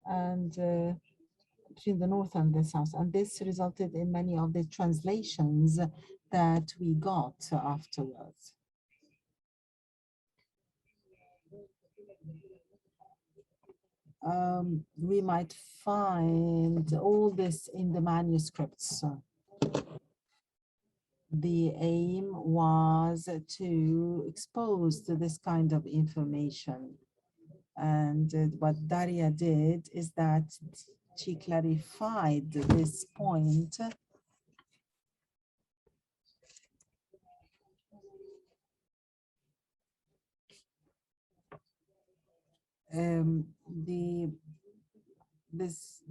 and between the North and the South. And this resulted in many of the translations that we got afterwards. We might find all this in the manuscripts. The aim was to expose to this kind of information. And what Darya did is that she clarified this point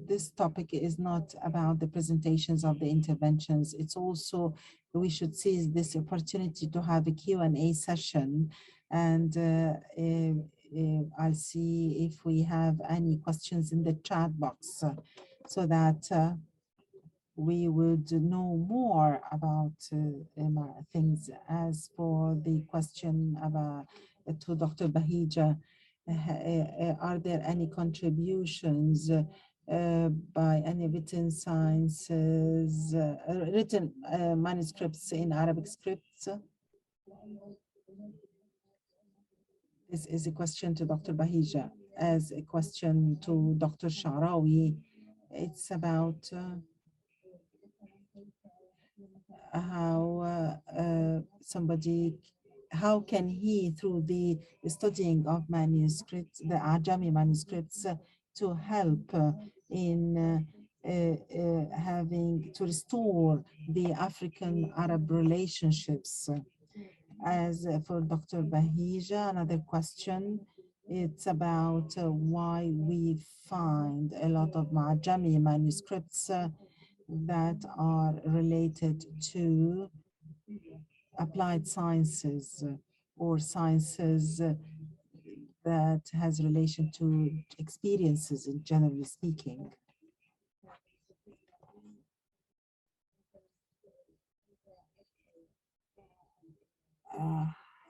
this topic is not about the presentations of the interventions. It's also, we should seize this opportunity to have a Q&A session, and I'll see if we have any questions in the chat box so that we would know more about things. As for the question about to Dr. Bahija, are there any contributions by any written sciences, written manuscripts in Arabic scripts? This is a question to Dr. Bahija. As a question to Dr. Sharawy, it's about how can he, through the studying of manuscripts, the Ajami manuscripts, to help in having to restore the African-Arab relationships. As for Dr. Bahija, another question, it's about why we find a lot of Ajami manuscripts that are related to applied sciences or sciences that has relation to experiences, in generally speaking.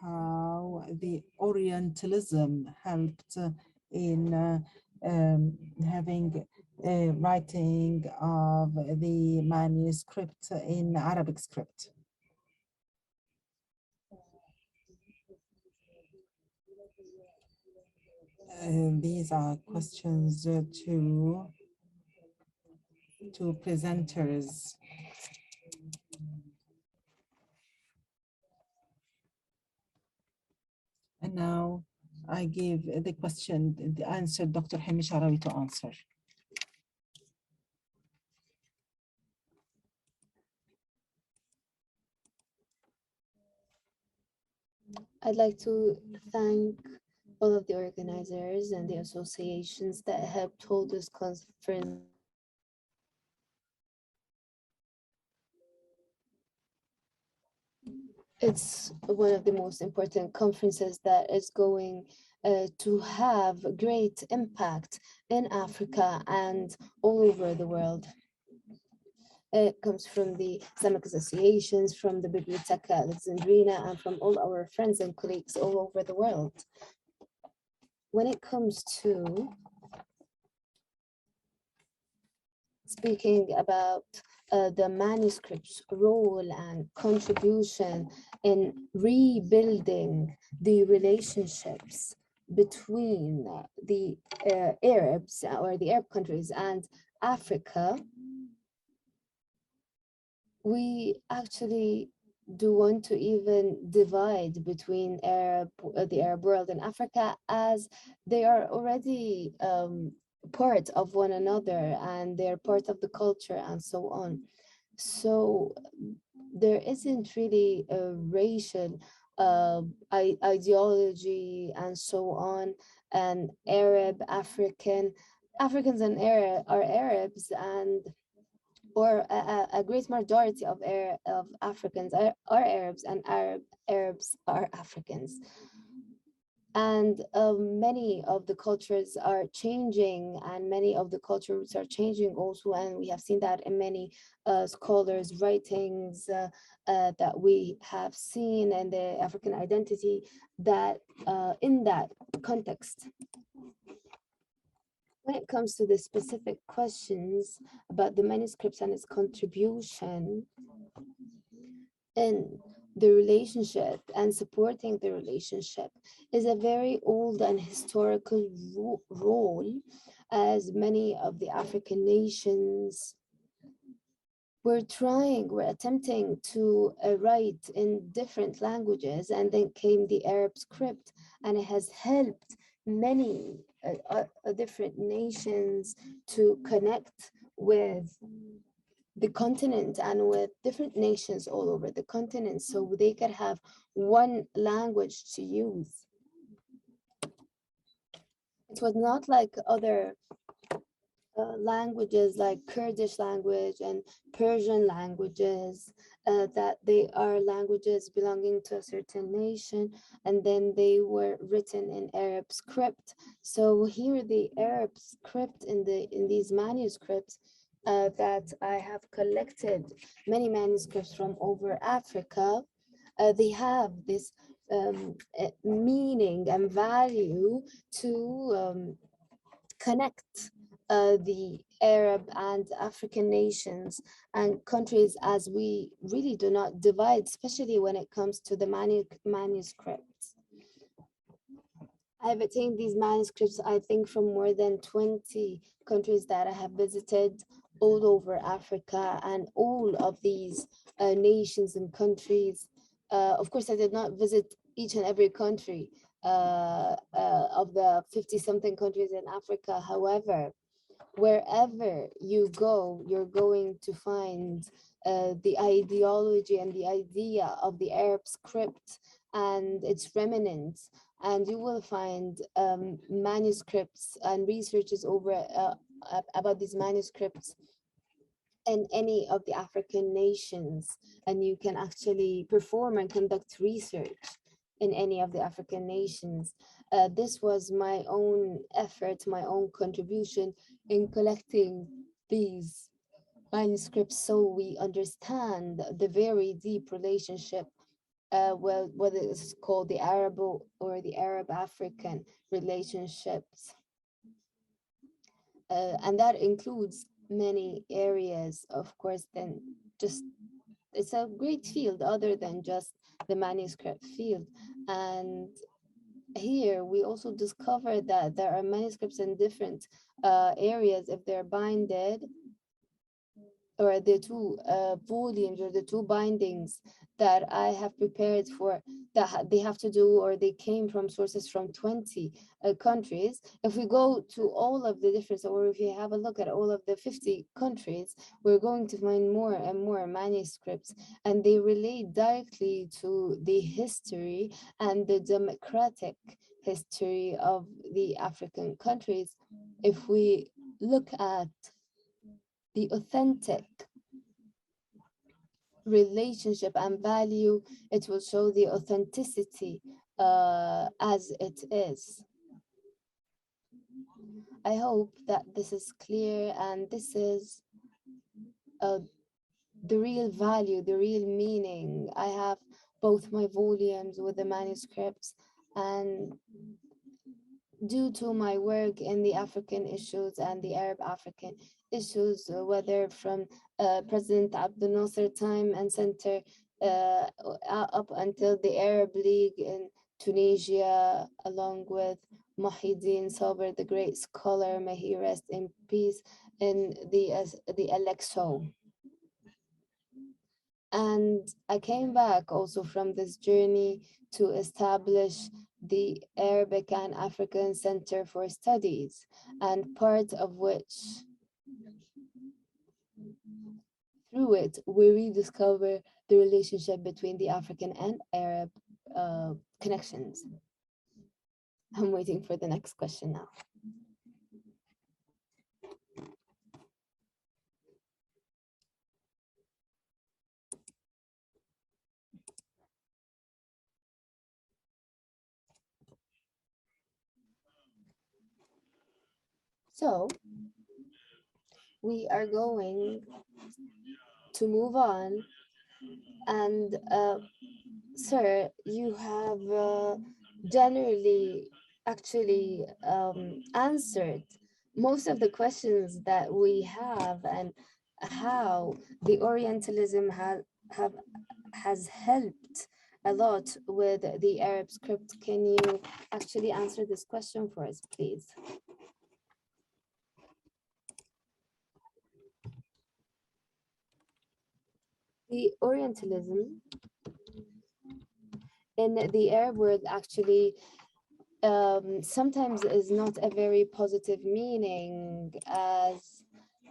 How the Orientalism helped in having a writing of the manuscript in Arabic script. These are questions to presenters. And now I give the answer, Dr. Helmi Sharawy to answer. I'd like to thank all of the organizers and the associations that helped hold this conference. It's one of the most important conferences that is going to have great impact in Africa and all over the world. It comes from the Islamic associations, from the Biblioteca Alexandrina, and from all our friends and colleagues all over the world. When it comes to speaking about the manuscript's role and contribution in rebuilding the relationships between the Arabs or the Arab countries and Africa, we actually do want to even divide between the Arab world and Africa, as they are already part of one another and they're part of the culture and so on. So there isn't really a racial ideology and so on, and Africans and are Arabs, and or a great majority of Africans are Arabs, and Arabs are Africans. And many of the cultures are changing, and many of the cultures are changing also, and we have seen that in many scholars' writings that we have seen, and the African identity that in that context. When it comes to the specific questions about the manuscripts and its contribution in the relationship and supporting the relationship is a very old and historical role, as many of the African nations we're attempting to write in different languages, and then came the Arab script, and it has helped many different nations to connect with the continent and with different nations all over the continent, so they could have one language to use. It was not like other languages like Kurdish language and Persian languages, that they are languages belonging to a certain nation, and then they were written in Arab script. So here the Arab script in these manuscripts that I have collected, many manuscripts from over Africa, they have this meaning and value to connect the Arab and African nations and countries, as we really do not divide, especially when it comes to the manuscripts. I've attained these manuscripts, I think, from more than 20 countries that I have visited all over Africa, and all of these nations and countries. Of course, I did not visit each and every country of the 50-something countries in Africa. However, wherever you go, you're going to find the ideology and the idea of the Arab script and its remnants, and you will find manuscripts and researches over about these manuscripts in any of the African nations, and you can actually perform and conduct research in any of the African nations. This was my own effort, my own contribution in collecting these manuscripts, so we understand the very deep relationship, well, what is called the Arab or the Arab-African relationships. And that includes many areas, of course, then just, it's a great field other than just the manuscript field. And here we also discovered that there are manuscripts in different areas, if they're binded, or the two volumes or the two bindings that I have prepared for, that they have to do, or they came from sources from 20 countries. If we go to all of the different, or if you have a look at all of the 50 countries, we're going to find more and more manuscripts, and they relate directly to the history and the democratic history of the African countries. If we look at the authentic relationship and value, it will show the authenticity as it is. I hope that this is clear, and this is the real value, the real meaning. I have both my volumes with the manuscripts, and due to my work in the African issues and the Arab African issues, whether from President Abdou time and center up until the Arab League in Tunisia, along with Muhyiddin Sabr, the great scholar, may he rest in peace, in the Al-Aqsa. And I came back also from this journey to establish the Arabic and African Center for Studies, and part of which, through it, we rediscover the relationship between the African and Arab connections. I'm waiting for the next question now. So we are going to move on, and sir, you have generally actually answered most of the questions that we have, and how the Orientalism has helped a lot with the Arab script. Can you actually answer this question for us, please? The Orientalism in the Arab world actually sometimes is not a very positive meaning, as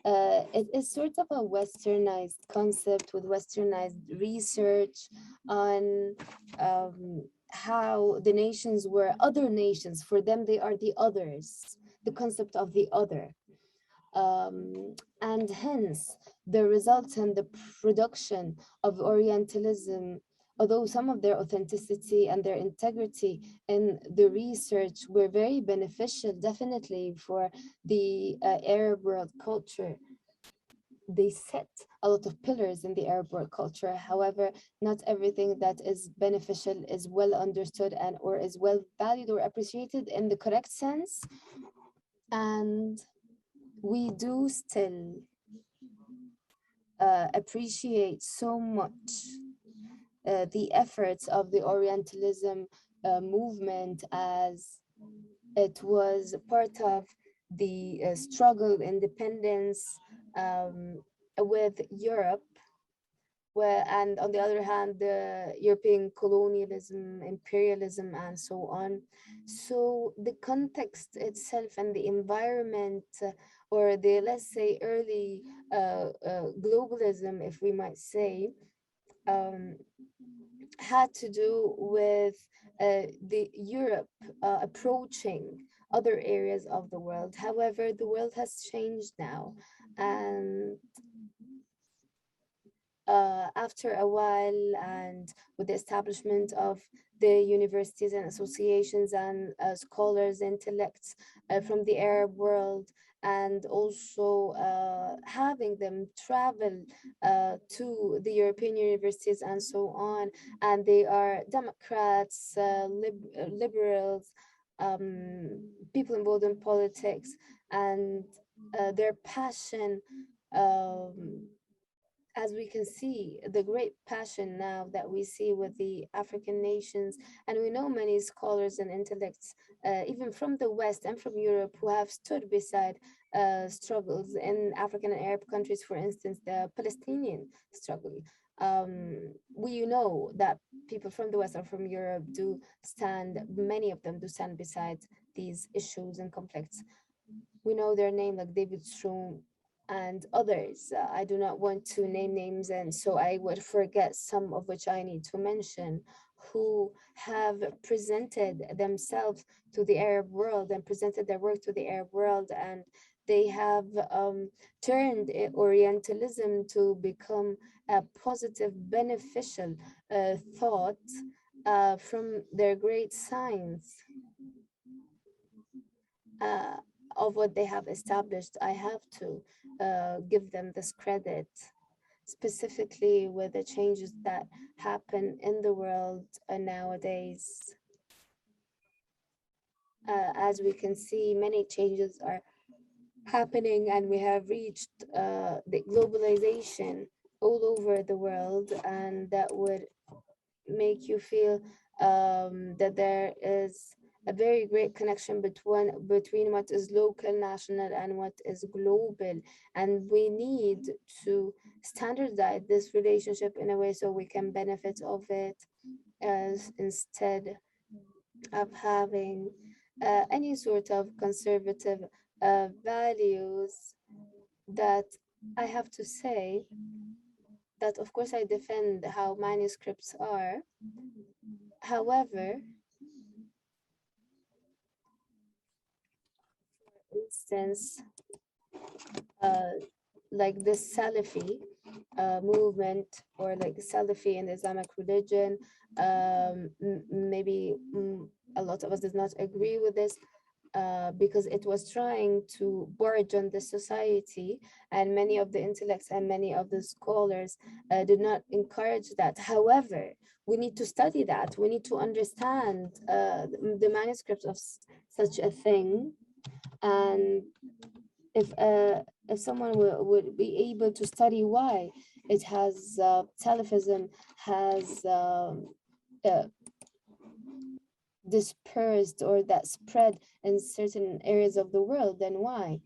it is sort of a westernized concept with westernized research on how the nations were other nations. For them, they are the others, the concept of the other. And hence the results and the production of Orientalism, although some of their authenticity and their integrity in the research were very beneficial, definitely for the Arab world culture. They set a lot of pillars in the Arab world culture. However, not everything that is beneficial is well understood and or is well valued or appreciated in the correct sense. And we do still appreciate so much the efforts of the Orientalism movement, as it was part of the struggle independence with Europe, and on the other hand, the European colonialism, imperialism, and so on. So the context itself and the environment, or the, let's say, early globalism, if we might say, had to do with the Europe approaching other areas of the world. However, the world has changed now, and after a while, and with the establishment of the universities and associations and scholars, intellects from the Arab world, and also having them travel to the European universities and so on, and they are Democrats, liberals, people involved in politics, and their passion, as we can see, the great passion now that we see with the African nations. And we know many scholars and intellects, even from the West and from Europe, who have stood beside struggles in African and Arab countries, for instance, the Palestinian struggle. We know that people from the West or from Europe do stand, many of them do stand beside these issues and conflicts. We know their name, like David Strom and others. I do not want to name names, and so I would forget some of which I need to mention, who have presented themselves to the Arab world and presented their work to the Arab world, and they have turned Orientalism to become a positive, beneficial thought from their great science of what they have established. I have to give them this credit, specifically with the changes that happen in the world nowadays. As we can see, many changes are happening, and we have reached the globalization all over the world, and that would make you feel that there is a very great connection between what is local, national, and what is global. And we need to standardize this relationship in a way so we can benefit of it, as instead of having any sort of conservative values that I have to say that, of course, I defend how manuscripts are. However, for instance, like the Salafi movement, or like Salafi in the Islamic religion, maybe a lot of us does not agree with this, because it was trying to burden the society, and many of the intellects and many of the scholars did not encourage that. However, we need to study that. We need to understand the manuscripts of such a thing, and if someone would be able to study why it has Salafism has dispersed or that spread in certain areas of the world, then why?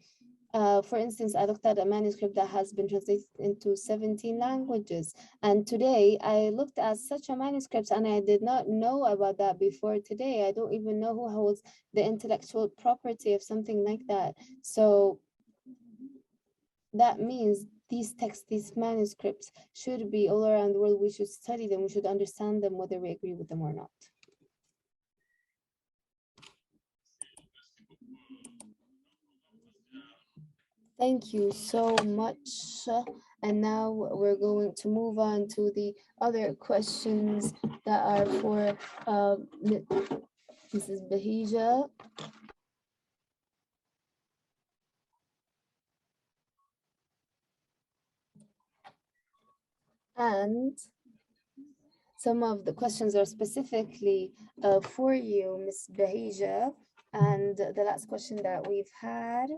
For instance, I looked at a manuscript that has been translated into 17 languages. And today I looked at such a manuscript and I did not know about that before today. I don't even know who holds the intellectual property of something like that. So that means these texts, these manuscripts should be all around the world. We should study them. We should understand them, whether we agree with them or not. Thank you so much. And now we're going to move on to the other questions that are for Mrs. Bahija. And some of the questions are specifically for you, Ms. Bahija. And the last question that we've had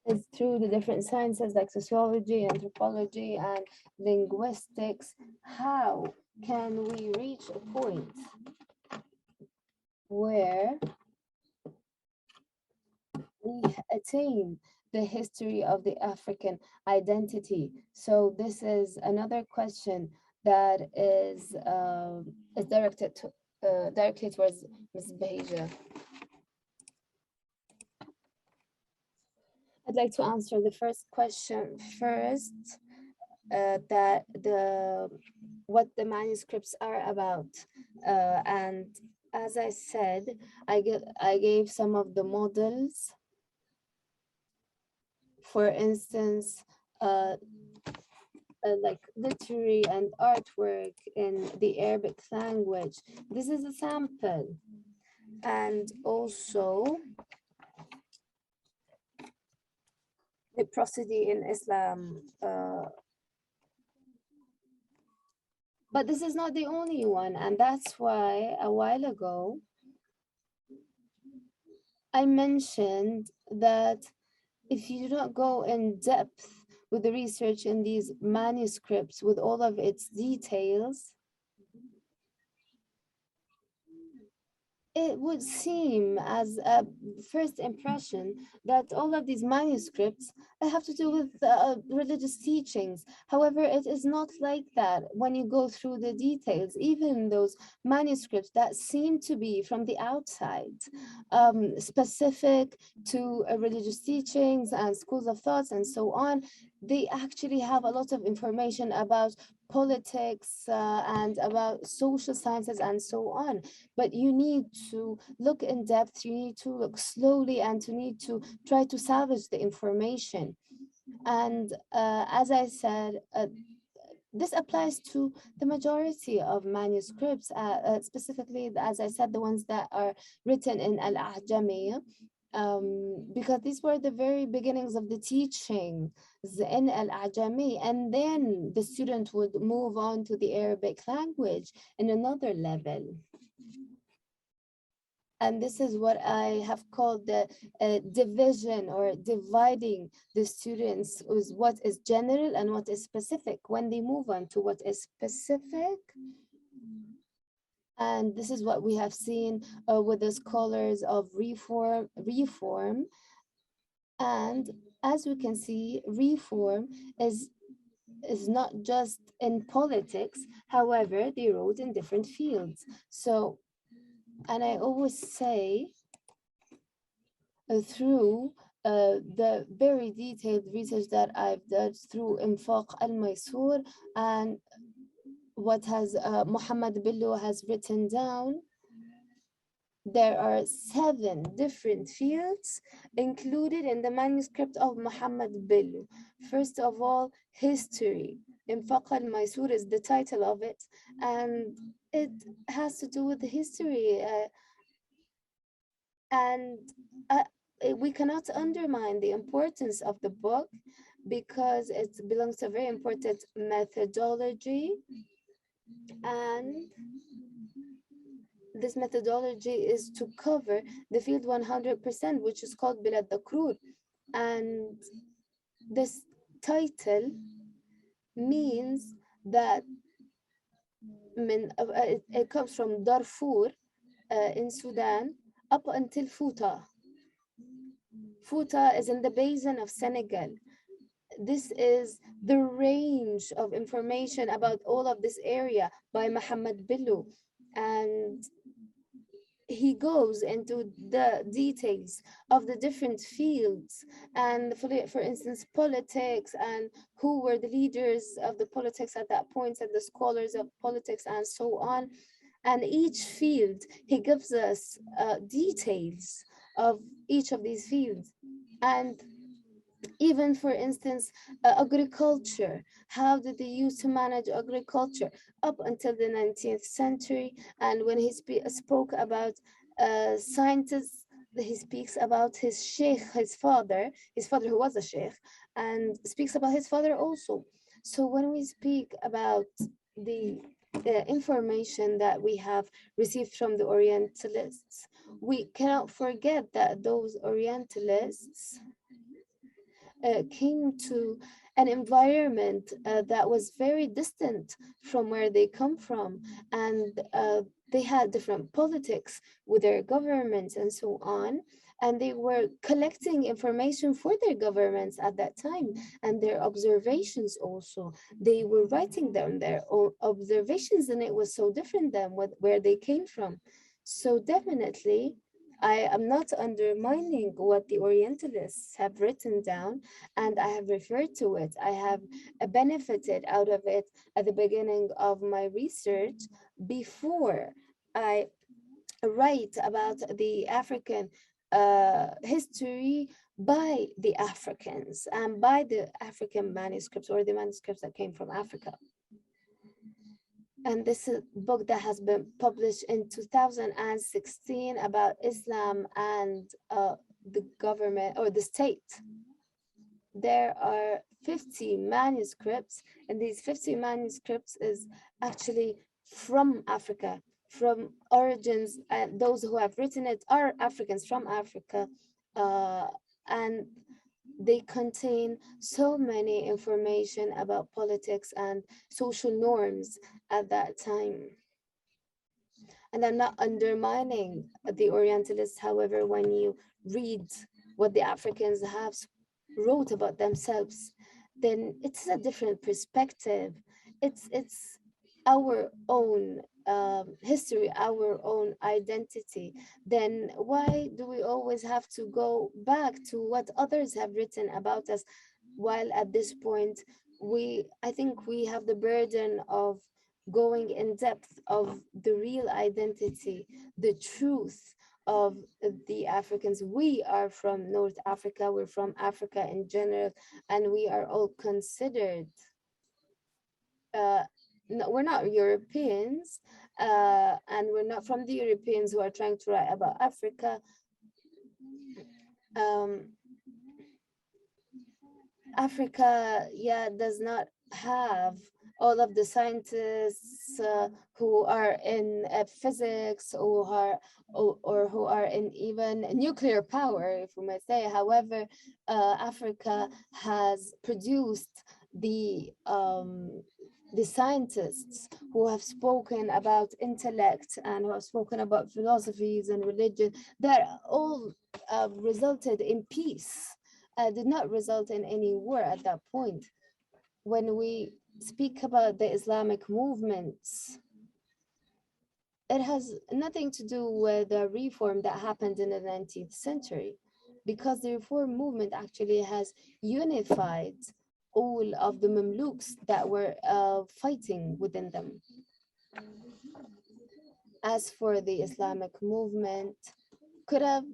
is through the different sciences like sociology, anthropology, and linguistics. How can we reach a point where we attain the history of the African identity? So this is another question that is directed to, directly towards Ms. Bahija. I'd like to answer the first question first, that what the manuscripts are about. And as I said, I gave some of the models. For instance, like literary and artwork in the Arabic language. This is a sample. And also the prosody in Islam. But this is not the only one, and that's why a while ago I mentioned that if you do not go in depth with the research in these manuscripts with all of its details, it would seem as a first impression that all of these manuscripts have to do with religious teachings. However, it is not like that when you go through the details. Even those manuscripts that seem to be from the outside, specific to religious teachings and schools of thoughts and so on, they actually have a lot of information about politics and about social sciences and so on. But you need to look in depth, you need to look slowly, and you need to try to salvage the information. And as I said, this applies to the majority of manuscripts, specifically, as I said, the ones that are written in al-Ajami, because these were the very beginnings of the teaching in al-Ajami, and then the student would move on to the Arabic language in another level. And this is what I have called the division or dividing the students is what is general and what is specific. When they move on to what is specific, and this is what we have seen with the scholars of reform. And as we can see, reform is not just in politics, however, they wrote in different fields. So, and I always say through the very detailed research that I've done through Infaq al-Maysur and what has Muhammad Bello has written down, there are 7 different fields included in the manuscript of Muhammad Bello. First of all, history. Infaq al-Maysur is the title of it, and it has to do with history. We cannot undermine the importance of the book because it belongs to a very important methodology, and this methodology is to cover the field 100%, which is called Bilad Dakrur. And this title means that it comes from Darfur in Sudan up until Fouta. Fouta is in the basin of Senegal. This is the range of information about all of this area by Muhammad Bello. And he goes into the details of the different fields and, for instance, politics and who were the leaders of the politics at that point and the scholars of politics and so on. And each field, he gives us details of each of these fields. And even, for instance, agriculture, how did they used to manage agriculture up until the 19th century? And when he spoke about scientists, he speaks about his sheikh, his father who was a sheikh, and speaks about his father also. So when we speak about the information that we have received from the Orientalists, we cannot forget that those Orientalists came to an environment that was very distant from where they come from, and they had different politics with their governments and so on, and they were collecting information for their governments at that time and their observations also. They were writing down their own observations, and it was so different than where they came from. So definitely, I am not undermining what the Orientalists have written down, and I have referred to it. I have benefited out of it at the beginning of my research before I write about the African history by the Africans and by the African manuscripts or the manuscripts that came from Africa. And this is a book that has been published in 2016 about Islam and the government or the state. There are 50 manuscripts, and these 50 manuscripts is actually from Africa, from origins, and those who have written it are Africans from Africa, and they contain so many information about politics and social norms at that time. And I'm not undermining the Orientalists, however, when you read what the Africans have wrote about themselves, then it's a different perspective. It's our own history, our own identity. Then why do we always have to go back to what others have written about us, while at this point I think we have the burden of going in depth of the real identity, the truth of the Africans. We are from North Africa, we're from Africa in general, and we are all considered no, we're not Europeans, and we're not from the Europeans who are trying to write about Africa. Africa, does not have all of the scientists who are in physics or who are in even nuclear power, if we may say. However, Africa has produced the scientists who have spoken about intellect and who have spoken about philosophies and religion that all resulted in peace, did not result in any war at that point. When we speak about the Islamic movements, it has nothing to do with the reform that happened in the 19th century, because the reform movement actually has unified all of the Mamluks that were fighting within them. As for the Islamic movement, could have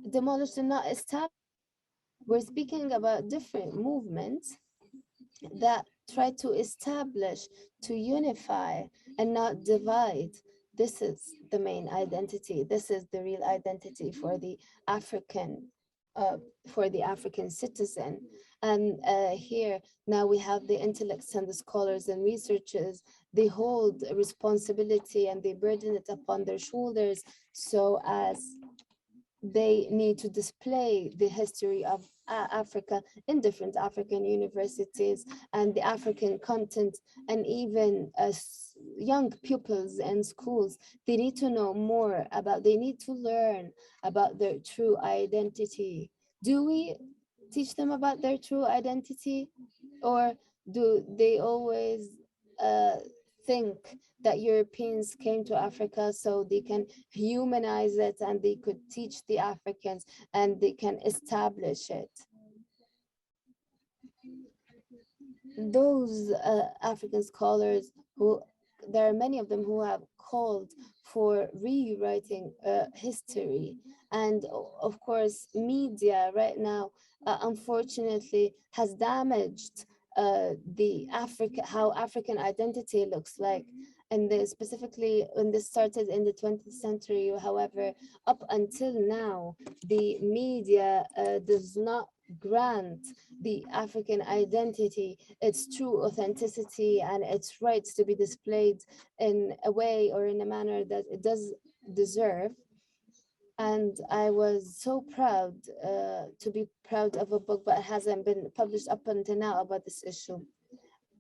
demolished and not established. We're speaking about different movements that try to establish, to unify and not divide. This is the main identity. This is the real identity for the African citizen. And here now we have the intellects and the scholars and researchers. They hold a responsibility and they burden it upon their shoulders, so as they need to display the history of Africa in different African universities and the African content, and even young pupils in schools, they need to know more about, they need to learn about their true identity. Do we teach them about their true identity, or do they always think that Europeans came to Africa so they can humanize it and they could teach the Africans and they can establish it? Those African scholars, there are many of them who have called for rewriting history. And of course, media right now, unfortunately, has damaged how African identity looks like. And specifically when this started in the 20th century, however, up until now, the media does not grant the African identity its true authenticity and its rights to be displayed in a way or in a manner that it does deserve. And I was so proud to be proud of a book, but it hasn't been published up until now about this issue.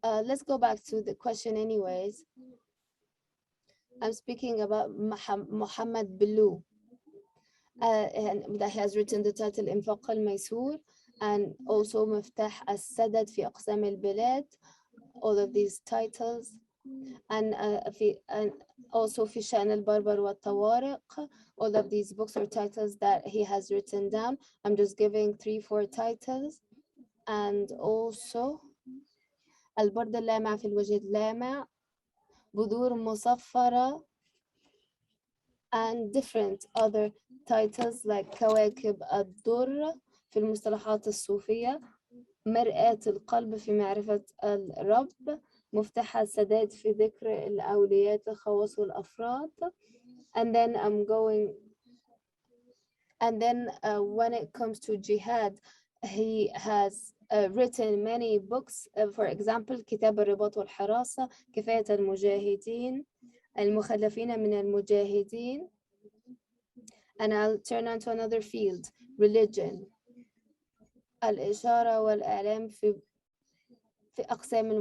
Let's go back to the question anyways. I'm speaking about Muhammad Bellu, and that he has written the title إنفاق الميسور, and also مفتاح السدد في أقسام البلاد, all of these titles, and also في شأن البربر والطوارق, all of these books or titles that he has written down. I'm just giving 3-4 titles. And also البرد اللامع في الوجه اللامع, بذور مصفرة, and different other titles like كواكب الدر في المصطلحات الصوفية, مرآة القلب في معرفة الرب, مفتاح السداد في ذكر الأوليات الخواص والأفراد. And then when it comes to jihad, he has written many books. For example, كتاب الرباط والحراسة, كفاية المجاهدين, المخلفين من المجاهدين. And I'll turn on to another field, religion. الإشارة والإعلام في أقسام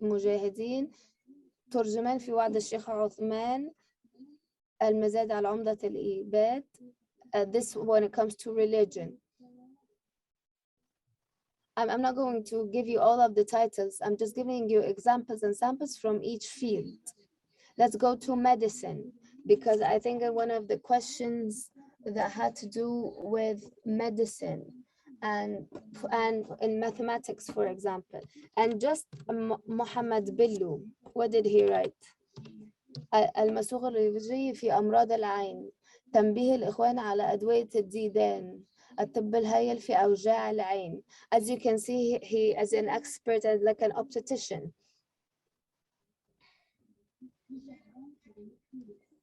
المجاهدين, ترجمان في وعد الشيخ عثمان, المزاد على عمدة الإيباد. This when it comes to religion. I'm not going to give you all of the titles. I'm just giving you examples and samples from each field. Let's go to medicine, because I think that one of the questions that had to do with medicine and in mathematics, for example. And just Muhammad Bellu, what did he write? المسوغ الريفجي في أمراض العين, تنبيه الإخوان على أدوية الديدان, الطب الهيل في أوجاع العين. As you can see, he is an expert and like an optician.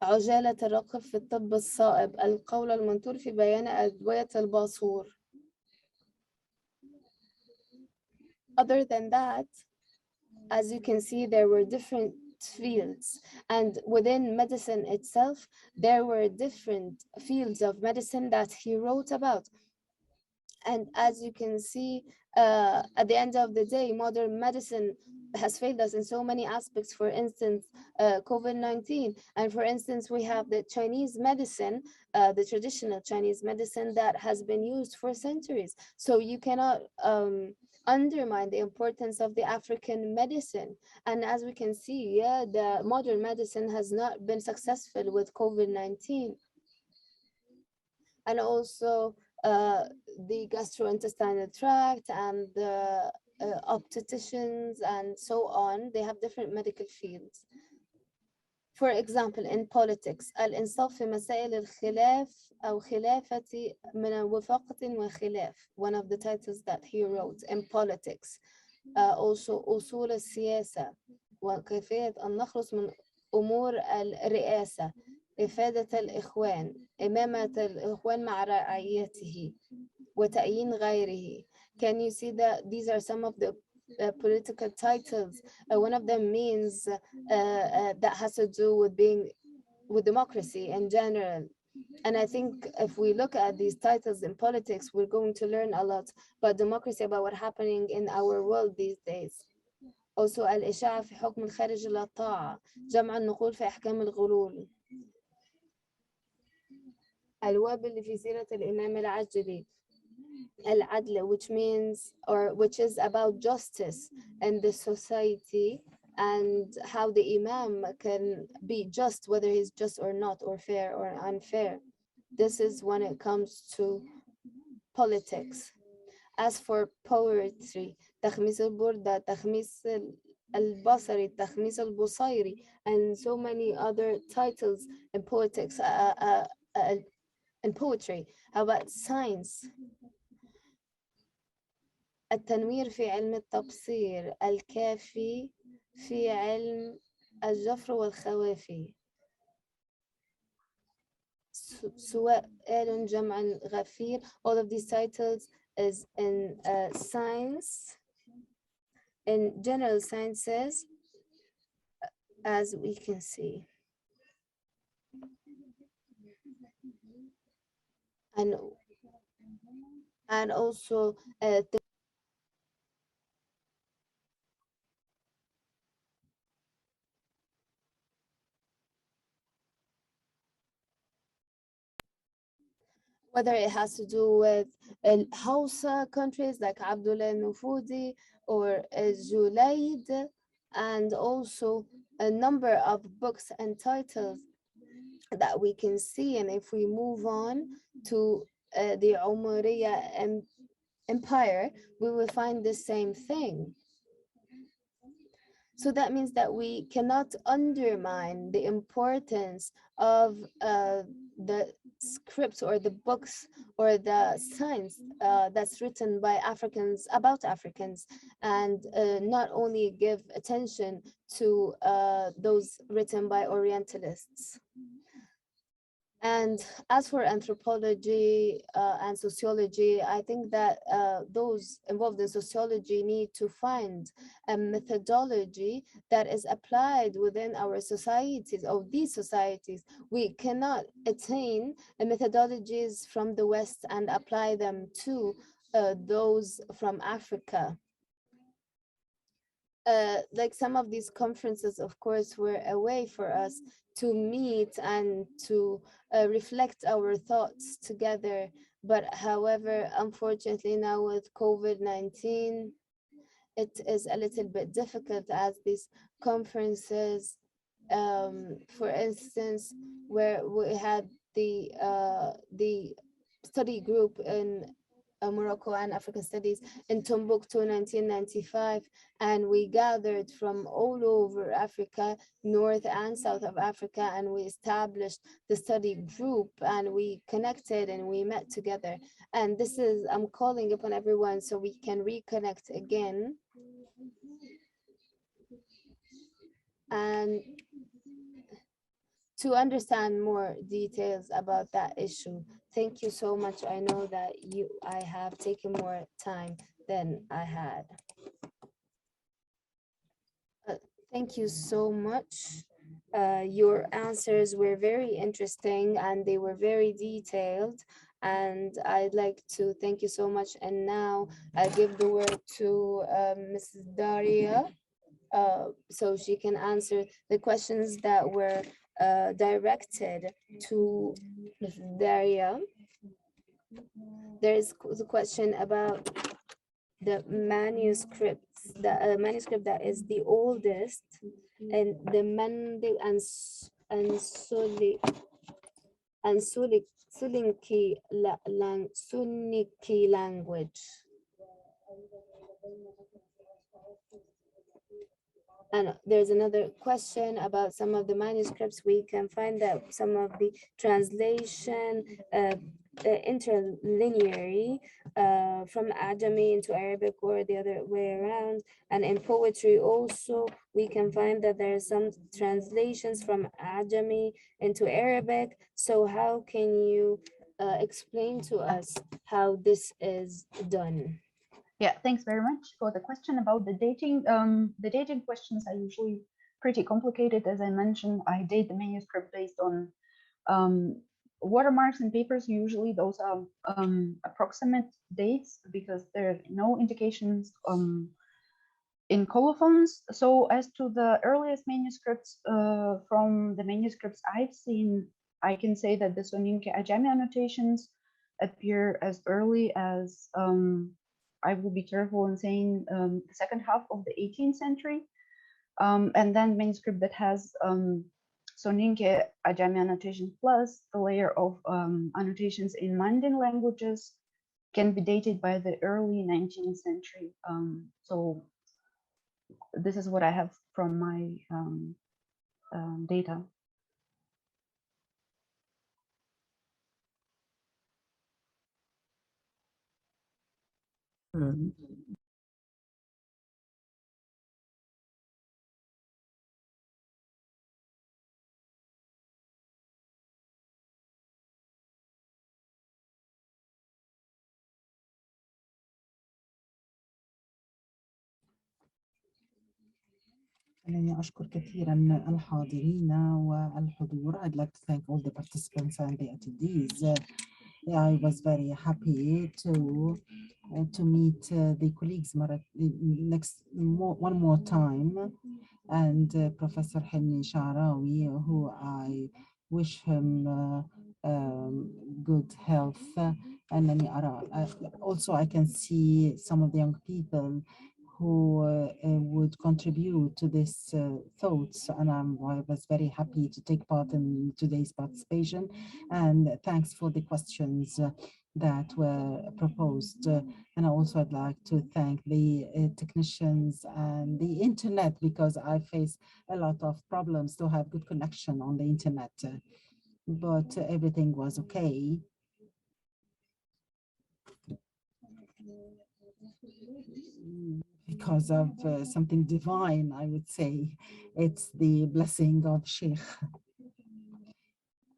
عجالة الرقب في الطب الصائب, القول المنثور في بيان أدوية الباصور. Other than that, as you can see, there were different fields. And within medicine itself, there were different fields of medicine that he wrote about. And as you can see, at the end of the day, modern medicine has failed us in so many aspects. For instance, COVID-19. And for instance, we have the Chinese medicine, the traditional Chinese medicine that has been used for centuries. So you cannot undermine the importance of the African medicine. And as we can see, yeah, the modern medicine has not been successful with COVID-19. And also the gastrointestinal tract and the obstetricians and so on, they have different medical fields. For example, in politics, الإنصاف في مسائل الخلاف أو خلافة من وفاقة وخلاف, one of the titles that he wrote in politics. Also أصول السياسة وكيفية أن نخلص من أمور الرئاسة, إفادة الإخوان, إمامة الإخوان مع رعيته, وتأيين غيره. Can you see that these are some of the political titles? One of them means that has to do with democracy in general. And I think if we look at these titles in politics, we're going to learn a lot about democracy, about what's happening in our world these days. Also, الإشاعة في حكم الخارج لا طاعة, جمع النقول في أحكام الغلول. الوابل في سيرة الإمام العجلي, العدل, which means, or which is about justice in the society and how the imam can be just, whether he's just or not, or fair or unfair. This is when it comes to politics. As for poetry, تخميس البردة, تخميس البصري, تخميس البصيري, and so many other titles in politics, in poetry. How about science? التنوير في علم التبصير, الكافي في علم الجفر والخوافي. سؤال جمع غفير. All of these titles is in science, in general sciences, as we can see. And also whether it has to do with Hausa countries like Abdullah Nufudi or Zulaid, and also a number of books and titles that we can see. And if we move on to the Umayya Empire, we will find the same thing. So that means that we cannot undermine the importance of the scripts or the books or the science that's written by Africans about Africans, and not only give attention to those written by Orientalists. And as for anthropology and sociology, I think that those involved in sociology need to find a methodology that is applied within our societies, of these societies. We cannot attain methodologies from the West and apply them to those from Africa. Like some of these conferences, of course, were a way for us to meet and to reflect our thoughts together. But however, unfortunately now with COVID-19, it is a little bit difficult, as these conferences, for instance, where we had the study group in Morocco and African Studies in Timbuktu 1995, and we gathered from all over Africa, North and South of Africa, and we established the study group, and we connected and we met together. And this is, I'm calling upon everyone so we can reconnect again and to understand more details about that issue. Thank you so much. I know that I have taken more time than I had. Thank you so much. Your answers were very interesting and they were very detailed. And I'd like to thank you so much. And now I give the word to Mrs. Darya so she can answer the questions that were directed to Mrs. Darya. There is the question about the manuscripts, the manuscript that is the oldest, and the Mandi and Sulinki language. And there's another question about some of the manuscripts. We can find that some of the translation interlineary from Ajami into Arabic or the other way around. And in poetry also, we can find that there are some translations from Ajami into Arabic. So how can you explain to us how this is done? Yeah, thanks very much for the question about the dating. The dating questions are usually pretty complicated. As I mentioned, I date the manuscript based on watermarks and papers. Usually those are approximate dates because there are no indications in colophons. So as to the earliest manuscripts, from the manuscripts I've seen, I can say that the Soninke Ajami annotations appear as early as I will be careful in saying the second half of the 18th century. And then manuscript that has Soninke Ajami annotation plus the layer of annotations in Mandan languages can be dated by the early 19th century. So this is what I have from my data. خليني أشكر كثيرا الحاضرين والحضور. I'd like to thank all the participants and the attendees. I was very happy to meet the colleagues one more time, and Professor Helmi Sharawy, who I wish him good health. And also I can see some of the young people who would contribute to this thoughts, and I was very happy to take part in today's participation, and thanks for the questions that were proposed. And also I'd like to thank the technicians and the internet, because I face a lot of problems to have good connection on the internet, but everything was okay. Because of something divine, I would say. It's the blessing of Sheikh.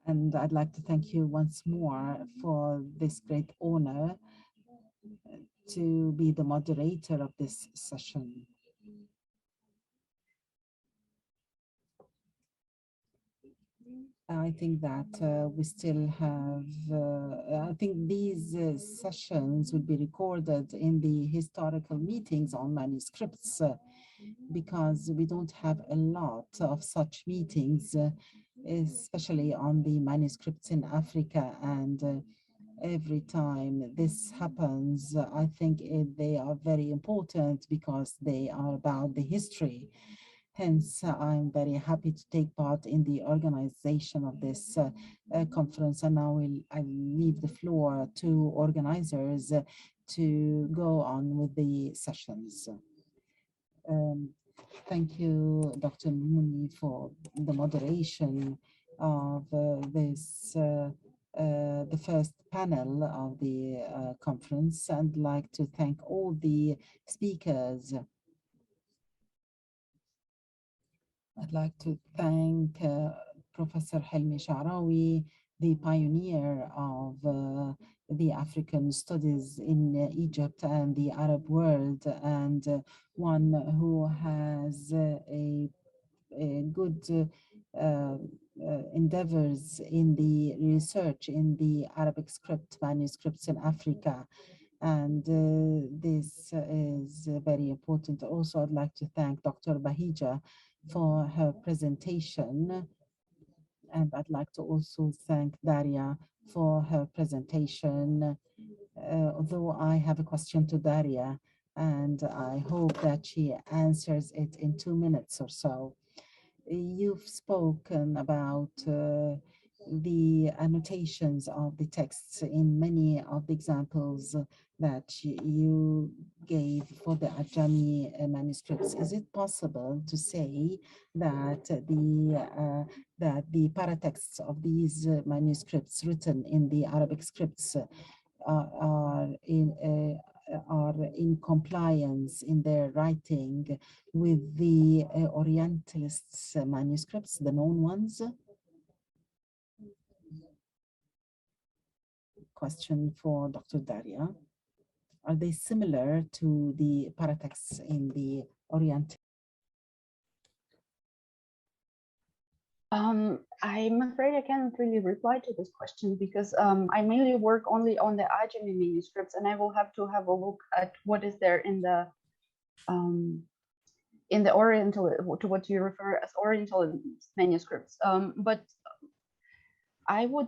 And I'd like to thank you once more for this great honor to be the moderator of this session. I think that we still have, I think these sessions will be recorded in the historical meetings on manuscripts, because we don't have a lot of such meetings, especially on the manuscripts in Africa. And every time this happens, I think they are very important because they are about the history. Hence, I'm very happy to take part in the organization of this conference. And now I leave the floor to organizers to go on with the sessions. Thank you, Dr. Moumouni, for the moderation of this, the first panel of the conference. And I'd like to thank all the speakers. I'd like to thank Professor Helmi Sharawy, the pioneer of the African studies in Egypt and the Arab world, and one who has a good endeavors in the research in the Arabic script manuscripts in Africa. And this is very important. Also, I'd like to thank Dr. Bahija for her presentation. And I'd like to also thank Darya for her presentation. Although I have a question to Darya, and I hope that she answers it in 2 minutes or so. You've spoken about the annotations of the texts in many of the examples that you gave for the Ajami manuscripts. Is it possible to say that the paratexts of these manuscripts written in the Arabic scripts are in compliance in their writing with the Orientalists' manuscripts, the known ones? Question for Dr. Darya. Are they similar to the paratexts in the Orient? I'm afraid I can't really reply to this question because I mainly work only on the Ajami manuscripts, and I will have to have a look at what is there in the Oriental, to what you refer as Oriental manuscripts. But I would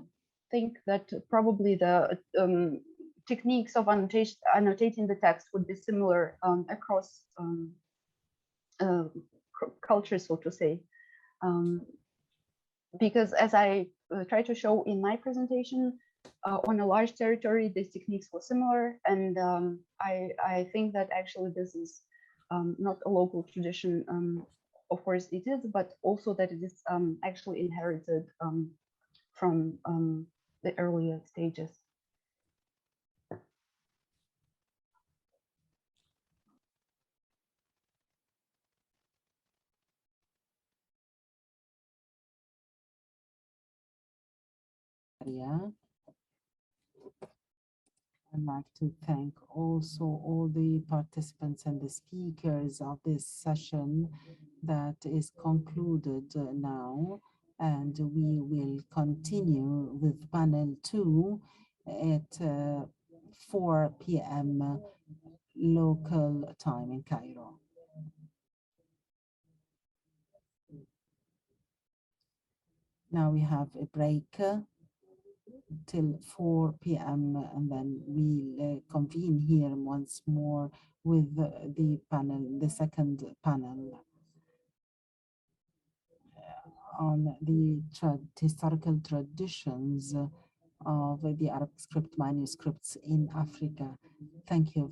think that probably the techniques of annotating the text would be similar across cultures, so to say. Because as I try to show in my presentation, on a large territory, these techniques were similar. And I think that actually this is not a local tradition. Of course it is, but also that it is actually inherited from the earlier stages. Yeah. I'd like to thank also all the participants and the speakers of this session that is concluded now, and we will continue with panel 2 at 4 p.m. local time in Cairo. Now we have a break till 4 p.m. and then we'll convene here once more with the panel, the second panel on the historical traditions of the Arabic script manuscripts in Africa. Thank you.